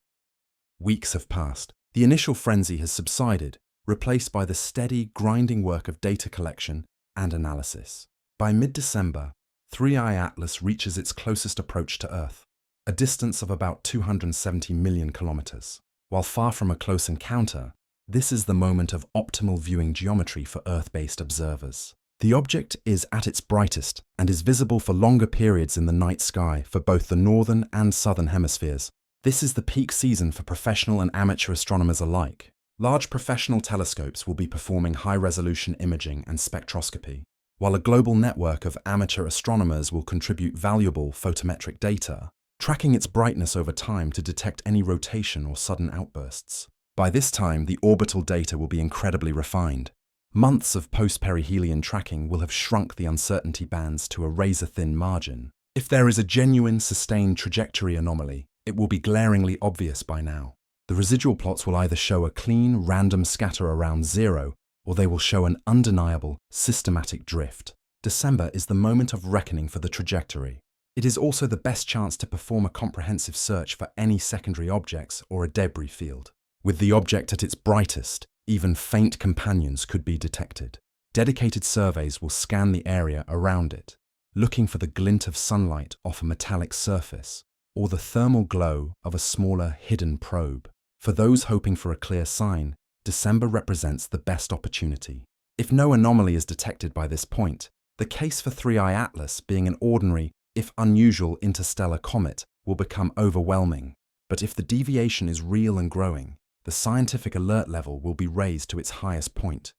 S1: Weeks have passed. The initial frenzy has subsided, replaced by the steady, grinding work of data collection and analysis. By mid-December, 3I Atlas reaches its closest approach to Earth, a distance of about 270 million kilometers. While far from a close encounter, this is the moment of optimal viewing geometry for Earth-based observers. The object is at its brightest and is visible for longer periods in the night sky for both the northern and southern hemispheres. This is the peak season for professional and amateur astronomers alike. Large professional telescopes will be performing high-resolution imaging and spectroscopy, while a global network of amateur astronomers will contribute valuable photometric data, tracking its brightness over time to detect any rotation or sudden outbursts. By this time, the orbital data will be incredibly refined. Months of post-perihelion tracking will have shrunk the uncertainty bands to a razor-thin margin. If there is a genuine sustained trajectory anomaly, it will be glaringly obvious by now. The residual plots will either show a clean, random scatter around zero or they will show an undeniable, systematic drift. December is the moment of reckoning for the trajectory. It is also the best chance to perform a comprehensive search for any secondary objects or a debris field. With the object at its brightest, even faint companions could be detected. Dedicated surveys will scan the area around it, looking for the glint of sunlight off a metallic surface or the thermal glow of a smaller hidden probe. For those hoping for a clear sign, December represents the best opportunity. If no anomaly is detected by this point, the case for 3I Atlas being an ordinary, if unusual, interstellar comet will become overwhelming. But if the deviation is real and growing, the scientific alert level will be raised to its highest point.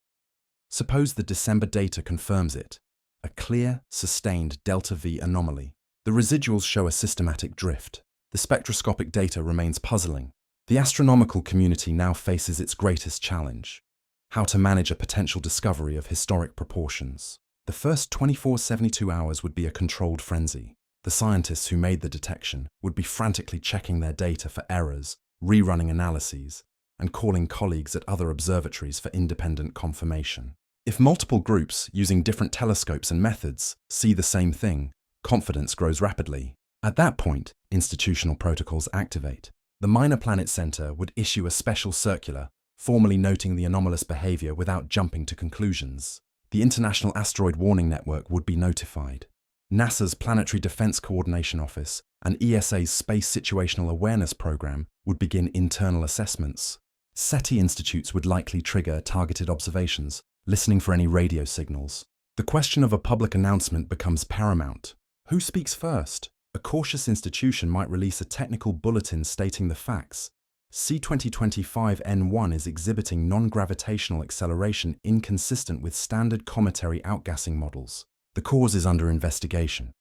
S1: Suppose the December data confirms it, a clear, sustained delta V anomaly. The residuals show a systematic drift. The spectroscopic data remains puzzling. The astronomical community now faces its greatest challenge: how to manage a potential discovery of historic proportions. The first 24-72 hours would be a controlled frenzy. The scientists who made the detection would be frantically checking their data for errors, rerunning analyses, and calling colleagues at other observatories for independent confirmation. If multiple groups, using different telescopes and methods, see the same thing, confidence grows rapidly. At that point, institutional protocols activate. The Minor Planet Center would issue a special circular, formally noting the anomalous behavior without jumping to conclusions. The International Asteroid Warning Network would be notified. NASA's Planetary Defense Coordination Office and ESA's Space Situational Awareness Program would begin internal assessments. SETI institutes would likely trigger targeted observations, listening for any radio signals. The question of a public announcement becomes paramount. Who speaks first? A cautious institution might release a technical bulletin stating the facts. C2025N1 is exhibiting non-gravitational acceleration inconsistent with standard cometary outgassing models. The cause is under investigation.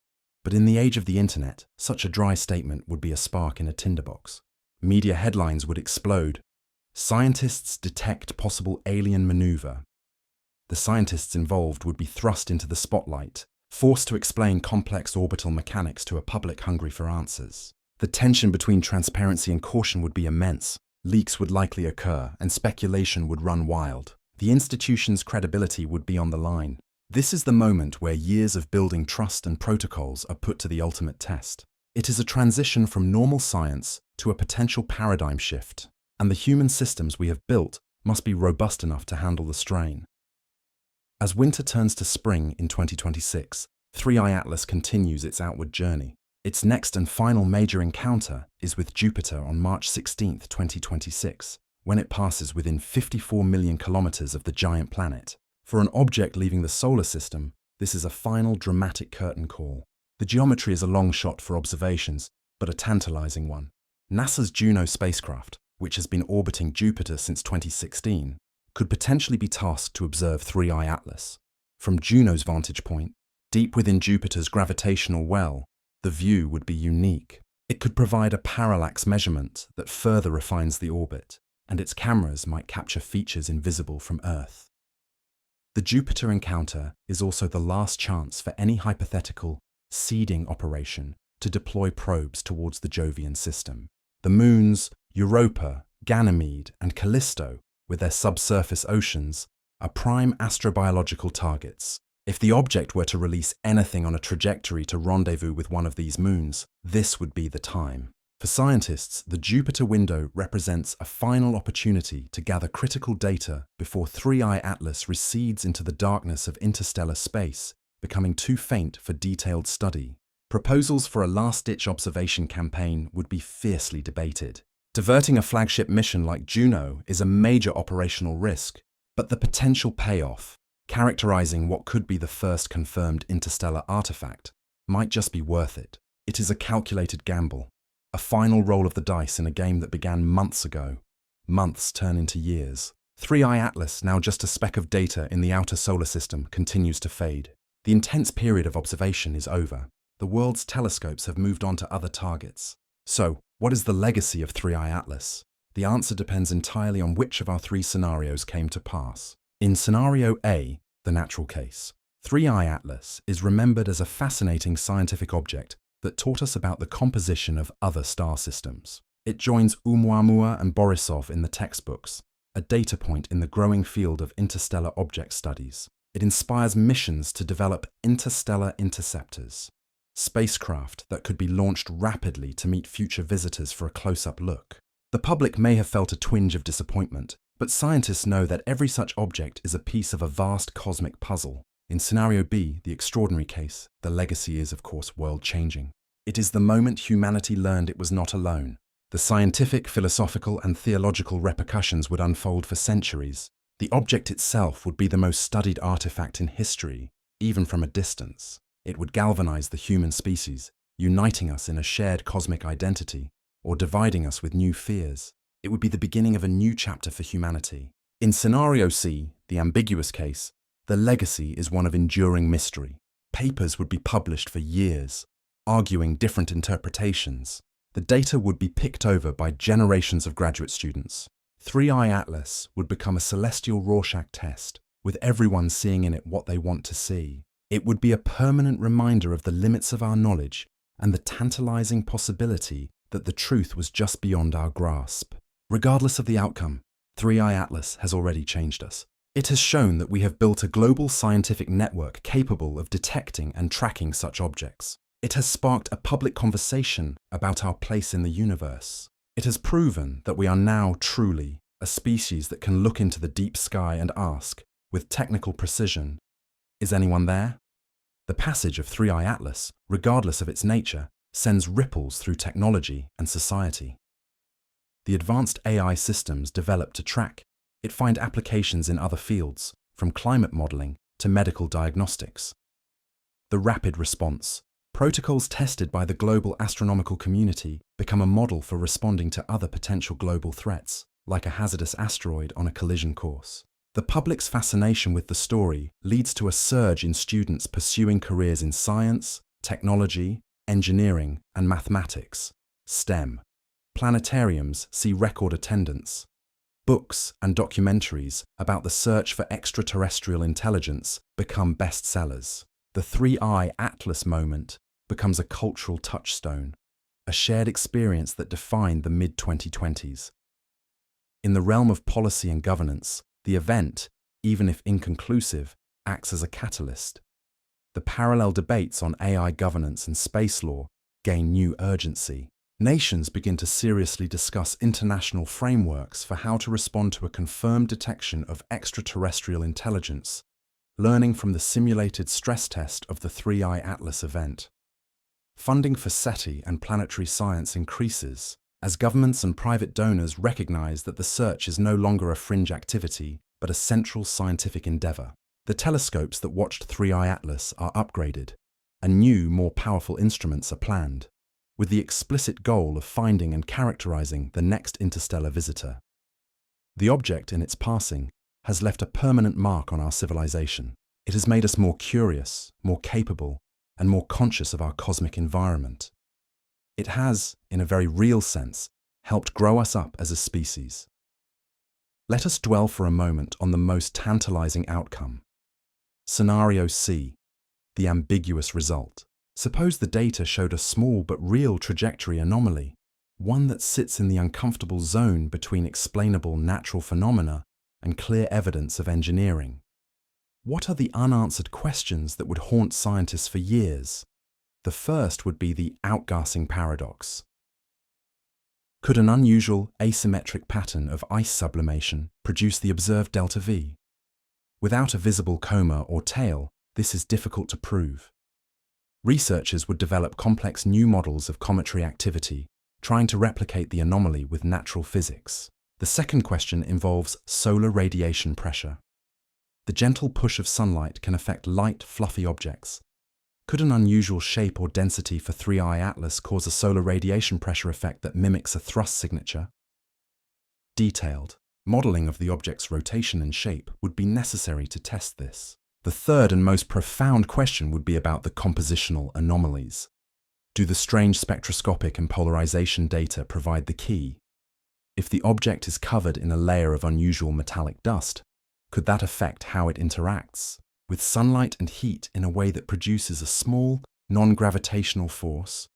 S1: But in the age of the internet, such a dry statement would be a spark in a tinderbox. Media headlines would explode. Scientists detect possible alien maneuver. The scientists involved would be thrust into the spotlight, forced to explain complex orbital mechanics to a public hungry for answers. The tension between transparency and caution would be immense. Leaks would likely occur, and speculation would run wild. The institution's credibility would be on the line. This is the moment where years of building trust and protocols are put to the ultimate test. It is a transition from normal science to a potential paradigm shift, and the human systems we have built must be robust enough to handle the strain. As winter turns to spring in 2026, 3I Atlas continues its outward journey. Its next and final major encounter is with Jupiter on March 16, 2026, when it passes within 54 million kilometers of the giant planet. For an object leaving the solar system, this is a final dramatic curtain call. The geometry is a long shot for observations, but a tantalizing one. NASA's Juno spacecraft, which has been orbiting Jupiter since 2016, could potentially be tasked to observe 3I Atlas. From Juno's vantage point, deep within Jupiter's gravitational well, the view would be unique. It could provide a parallax measurement that further refines the orbit, and its cameras might capture features invisible from Earth. The Jupiter encounter is also the last chance for any hypothetical seeding operation to deploy probes towards the Jovian system. The moons Europa, Ganymede, and Callisto, with their subsurface oceans, are prime astrobiological targets. If the object were to release anything on a trajectory to rendezvous with one of these moons, this would be the time. For scientists, the Jupiter window represents a final opportunity to gather critical data before 3I Atlas recedes into the darkness of interstellar space, becoming too faint for detailed study. Proposals for a last-ditch observation campaign would be fiercely debated. Diverting a flagship mission like Juno is a major operational risk, but the potential payoff, characterizing what could be the first confirmed interstellar artifact, might just be worth it. It is a calculated gamble, a final roll of the dice in a game that began months ago. Months turn into years. 3I Atlas, now just a speck of data in the outer solar system, continues to fade. The intense period of observation is over. The world's telescopes have moved on to other targets. So, what is the legacy of 3I Atlas? The answer depends entirely on which of our three scenarios came to pass. In scenario A, the natural case, 3I Atlas is remembered as a fascinating scientific object that taught us about the composition of other star systems. It joins Oumuamua and Borisov in the textbooks, a data point in the growing field of interstellar object studies. It inspires missions to develop interstellar interceptors, spacecraft that could be launched rapidly to meet future visitors for a close-up look. The public may have felt a twinge of disappointment, but scientists know that every such object is a piece of a vast cosmic puzzle. In scenario B, the extraordinary case, the legacy is, of course, world-changing. It is the moment humanity learned it was not alone. The scientific, philosophical, and theological repercussions would unfold for centuries. The object itself would be the most studied artifact in history, even from a distance. It would galvanize the human species, uniting us in a shared cosmic identity, or dividing us with new fears. It would be the beginning of a new chapter for humanity. In scenario C, the ambiguous case, the legacy is one of enduring mystery. Papers would be published for years, arguing different interpretations. The data would be picked over by generations of graduate students. 3i Atlas would become a celestial Rorschach test, with everyone seeing in it what they want to see. It would be a permanent reminder of the limits of our knowledge and the tantalizing possibility that the truth was just beyond our grasp. Regardless of the outcome, 3i Atlas has already changed us. It has shown that we have built a global scientific network capable of detecting and tracking such objects. It has sparked a public conversation about our place in the universe. It has proven that we are now truly a species that can look into the deep sky and ask, with technical precision, is anyone there? The passage of 3i Atlas, regardless of its nature, sends ripples through technology and society. The advanced AI systems developed to track it find applications in other fields, from climate modeling to medical diagnostics. The rapid response. Protocols tested by the global astronomical community become a model for responding to other potential global threats, like a hazardous asteroid on a collision course. The public's fascination with the story leads to a surge in students pursuing careers in science, technology, engineering, and mathematics, STEM. Planetariums see record attendance. Books and documentaries about the search for extraterrestrial intelligence become bestsellers. The 3i Atlas moment becomes a cultural touchstone, a shared experience that defined the mid-2020s. In the realm of policy and governance, the event, even if inconclusive, acts as a catalyst. The parallel debates on AI governance and space law gain new urgency. Nations begin to seriously discuss international frameworks for how to respond to a confirmed detection of extraterrestrial intelligence, learning from the simulated stress test of the 3i Atlas event. Funding for SETI and planetary science increases as governments and private donors recognize that the search is no longer a fringe activity, but a central scientific endeavor. The telescopes that watched 3i Atlas are upgraded, and new, more powerful instruments are planned, with the explicit goal of finding and characterizing the next interstellar visitor. The object in its passing has left a permanent mark on our civilization. It has made us more curious, more capable, and more conscious of our cosmic environment. It has, in a very real sense, helped grow us up as a species. Let us dwell for a moment on the most tantalizing outcome. Scenario C, the ambiguous result. Suppose the data showed a small but real trajectory anomaly, one that sits in the uncomfortable zone between explainable natural phenomena and clear evidence of engineering. What are the unanswered questions that would haunt scientists for years? The first would be the outgassing paradox. Could an unusual, asymmetric pattern of ice sublimation produce the observed delta V? Without a visible coma or tail, this is difficult to prove. Researchers would develop complex new models of cometary activity, trying to replicate the anomaly with natural physics. The second question involves solar radiation pressure. The gentle push of sunlight can affect light, fluffy objects. Could an unusual shape or density for 3i Atlas cause a solar radiation pressure effect that mimics a thrust signature? Detailed modeling of the object's rotation and shape would be necessary to test this. The third and most profound question would be about the compositional anomalies. Do the strange spectroscopic and polarization data provide the key? If the object is covered in a layer of unusual metallic dust, could that affect how it interacts with sunlight and heat in a way that produces a small, non-gravitational force?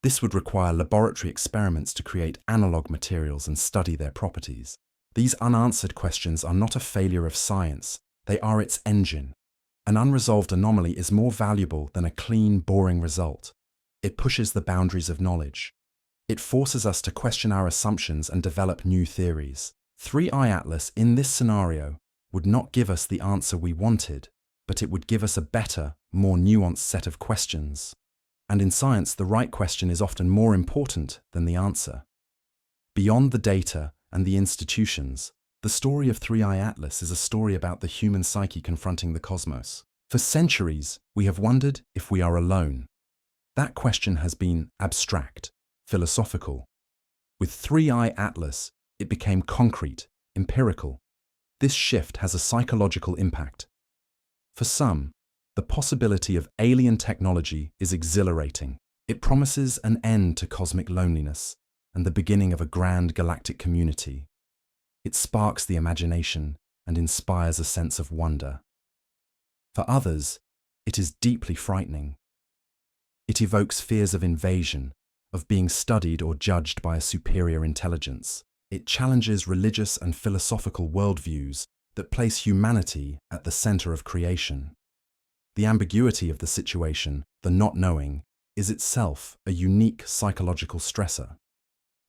S1: This would require laboratory experiments to create analog materials and study their properties. These unanswered questions are not a failure of science, they are its engine. An unresolved anomaly is more valuable than a clean, boring result. It pushes the boundaries of knowledge. It forces us to question our assumptions and develop new theories. 3i Atlas, in this scenario, would not give us the answer we wanted, but it would give us a better, more nuanced set of questions. And in science, the right question is often more important than the answer. Beyond the data and the institutions, the story of 3i Atlas is a story about the human psyche confronting the cosmos. For centuries, we have wondered if we are alone. That question has been abstract, philosophical. With 3i Atlas, it became concrete, empirical. This shift has a psychological impact. For some, the possibility of alien technology is exhilarating. It promises an end to cosmic loneliness and the beginning of a grand galactic community. It sparks the imagination and inspires a sense of wonder. For others, it is deeply frightening. It evokes fears of invasion, of being studied or judged by a superior intelligence. It challenges religious and philosophical worldviews that place humanity at the center of creation. The ambiguity of the situation, the not knowing, is itself a unique psychological stressor.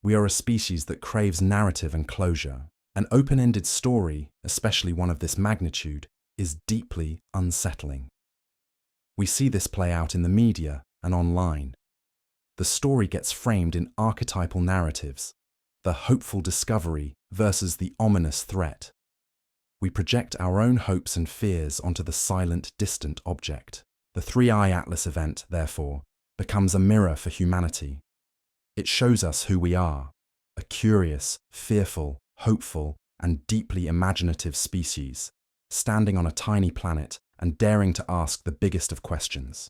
S1: We are a species that craves narrative and closure. An open-ended story, especially one of this magnitude, is deeply unsettling. We see this play out in the media and online. The story gets framed in archetypal narratives, the hopeful discovery versus the ominous threat. We project our own hopes and fears onto the silent, distant object. The 3i Atlas event, therefore, becomes a mirror for humanity. It shows us who we are, a curious, fearful, hopeful, and deeply imaginative species, standing on a tiny planet and daring to ask the biggest of questions.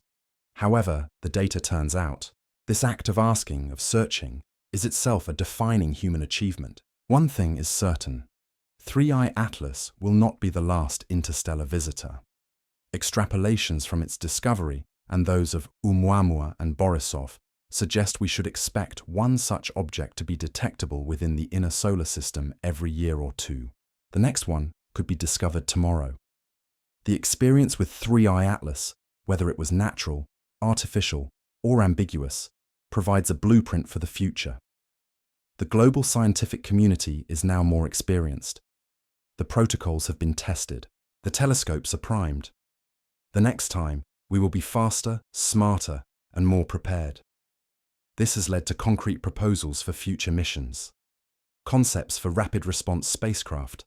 S1: However, the data turns out, this act of asking, of searching, is itself a defining human achievement. One thing is certain: 3i Atlas will not be the last interstellar visitor. Extrapolations from its discovery and those of Oumuamua and Borisov suggest we should expect one such object to be detectable within the inner solar system every year or two. The next one could be discovered tomorrow. The experience with 3i Atlas, whether it was natural, artificial, or ambiguous, provides a blueprint for the future. The global scientific community is now more experienced. The protocols have been tested. The telescopes are primed. The next time, we will be faster, smarter, and more prepared. This has led to concrete proposals for future missions. Concepts for rapid response spacecraft,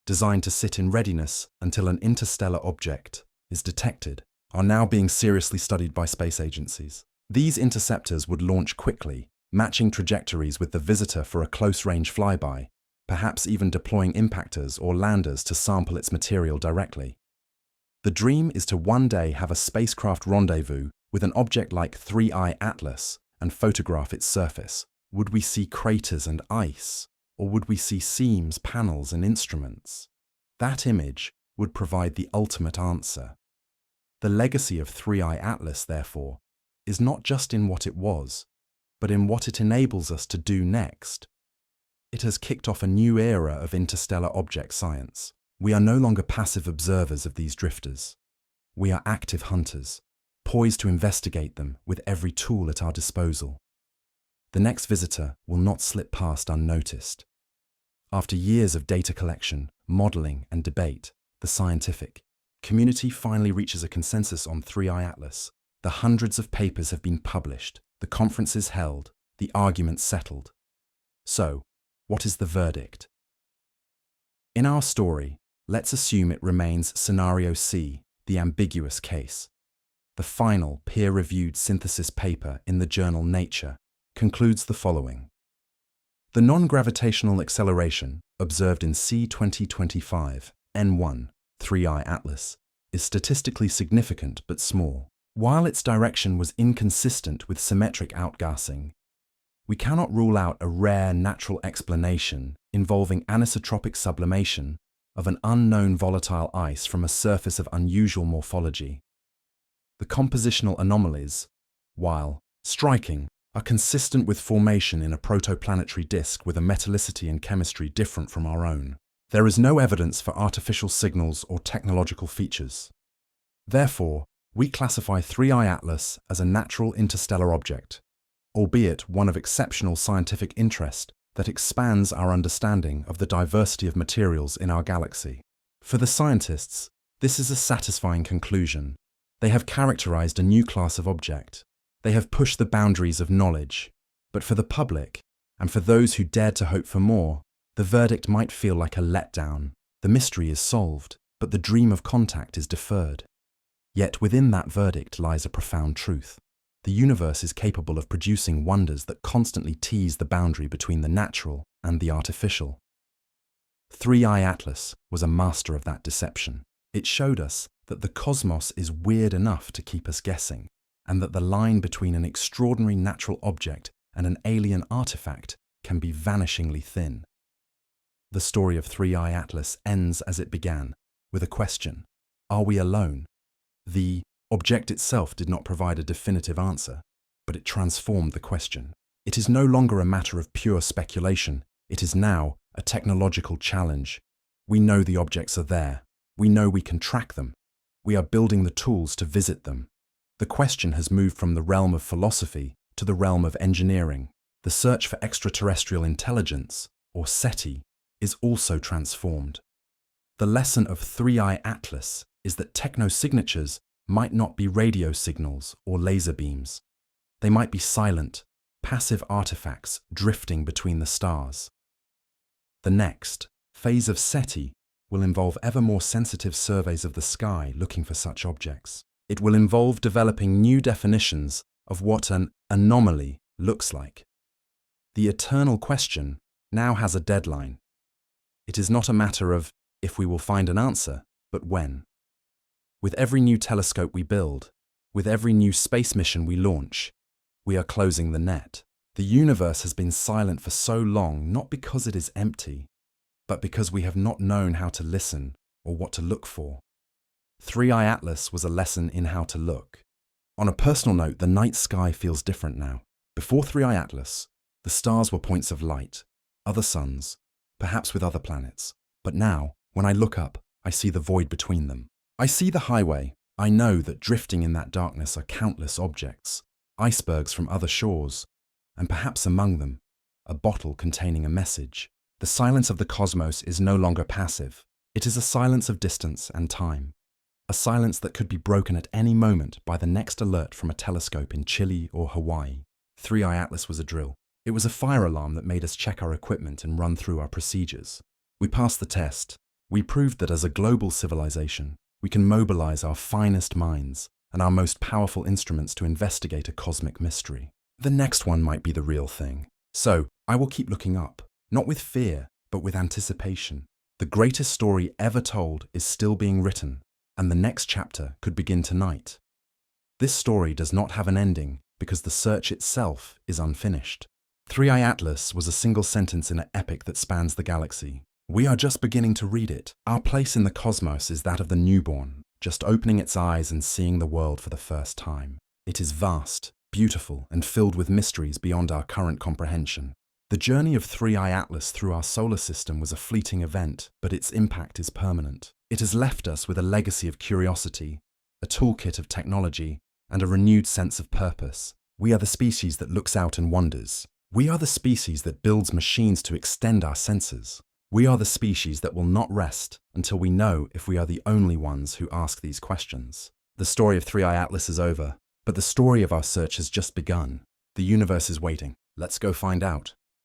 S1: designed to sit in readiness until an interstellar object is detected, are now being seriously studied by space agencies. These interceptors would launch quickly, matching trajectories with the visitor for a close-range flyby, perhaps even deploying impactors or landers to sample its material directly. The dream is to one day have a spacecraft rendezvous with an object like 3i Atlas and photograph its surface. Would we see craters and ice, or would we see seams, panels, and instruments? That image would provide the ultimate answer. The legacy of 3i Atlas, therefore, is not just in what it was, but in what it enables us to do next. It has kicked off a new era of interstellar object science. We are no longer passive observers of these drifters. We are active hunters, poised to investigate them with every tool at our disposal. The next visitor will not slip past unnoticed. After years of data collection, modeling, and debate, the scientific community finally reaches a consensus on 3i Atlas. The hundreds of papers have been published, the conferences held, the arguments settled. So, what is the verdict? In our story, let's assume it remains scenario C, the ambiguous case. The final peer-reviewed synthesis paper in the journal Nature concludes the following. The non-gravitational acceleration observed in C2025 N1 3i Atlas is statistically significant but small. While its direction was inconsistent with symmetric outgassing, we cannot rule out a rare natural explanation involving anisotropic sublimation of an unknown volatile ice from a surface of unusual morphology. The compositional anomalies, while striking, are consistent with formation in a protoplanetary disk with a metallicity and chemistry different from our own. There is no evidence for artificial signals or technological features. Therefore, we classify 3I Atlas as a natural interstellar object, albeit one of exceptional scientific interest that expands our understanding of the diversity of materials in our galaxy. For the scientists, this is a satisfying conclusion. They have characterized a new class of object. They have pushed the boundaries of knowledge. But for the public, and for those who dared to hope for more, the verdict might feel like a letdown. The mystery is solved, but the dream of contact is deferred. Yet within that verdict lies a profound truth. The universe is capable of producing wonders that constantly tease the boundary between the natural and the artificial. 3I Atlas was a master of that deception. It showed us that the cosmos is weird enough to keep us guessing, and that the line between an extraordinary natural object and an alien artifact can be vanishingly thin. The story of 3I Atlas ends as it began, with a question: are we alone? The object itself did not provide a definitive answer, but it transformed the question. It is no longer a matter of pure speculation. It is now a technological challenge. We know the objects are there. We know we can track them. We are building the tools to visit them. The question has moved from the realm of philosophy to the realm of engineering. The search for extraterrestrial intelligence, or SETI, is also transformed. The lesson of 3I Atlas is that technosignatures might not be radio signals or laser beams. They might be silent, passive artifacts drifting between the stars. The next phase of SETI will involve ever more sensitive surveys of the sky looking for such objects. It will involve developing new definitions of what an anomaly looks like. The eternal question now has a deadline. It is not a matter of if we will find an answer, but when. With every new telescope we build, with every new space mission we launch, we are closing the net. The universe has been silent for so long not because it is empty, but because we have not known how to listen or what to look for. 3I Atlas was a lesson in how to look. On a personal note, the night sky feels different now. Before 3I Atlas, the stars were points of light, other suns, perhaps with other planets. But now, when I look up, I see the void between them. I see the highway. I know that drifting in that darkness are countless objects, icebergs from other shores, and perhaps among them, a bottle containing a message. The silence of the cosmos is no longer passive. It is a silence of distance and time. A silence that could be broken at any moment by the next alert from a telescope in Chile or Hawaii. 3I Atlas was a drill. It was a fire alarm that made us check our equipment and run through our procedures. We passed the test. We proved that as a global civilization, we can mobilize our finest minds and our most powerful instruments to investigate a cosmic mystery. The next one might be the real thing. So, I will keep looking up, not with fear, but with anticipation. The greatest story ever told is still being written, and the next chapter could begin tonight. This story does not have an ending because the search itself is unfinished. 3I Atlas was a single sentence in an epic that spans the galaxy. We are just beginning to read it. Our place in the cosmos is that of the newborn, just opening its eyes and seeing the world for the first time. It is vast, beautiful, and filled with mysteries beyond our current comprehension. The journey of 3I Atlas through our solar system was a fleeting event, but its impact is permanent. It has left us with a legacy of curiosity, a toolkit of technology, and a renewed sense of purpose. We are the species that looks out and wonders. We are the species that builds machines to extend our senses. We are the species that will not rest until we know if we are the only ones who ask these questions. The story of 3I Atlas is over, but the story of our search has just begun. The universe is waiting. Let's go find out.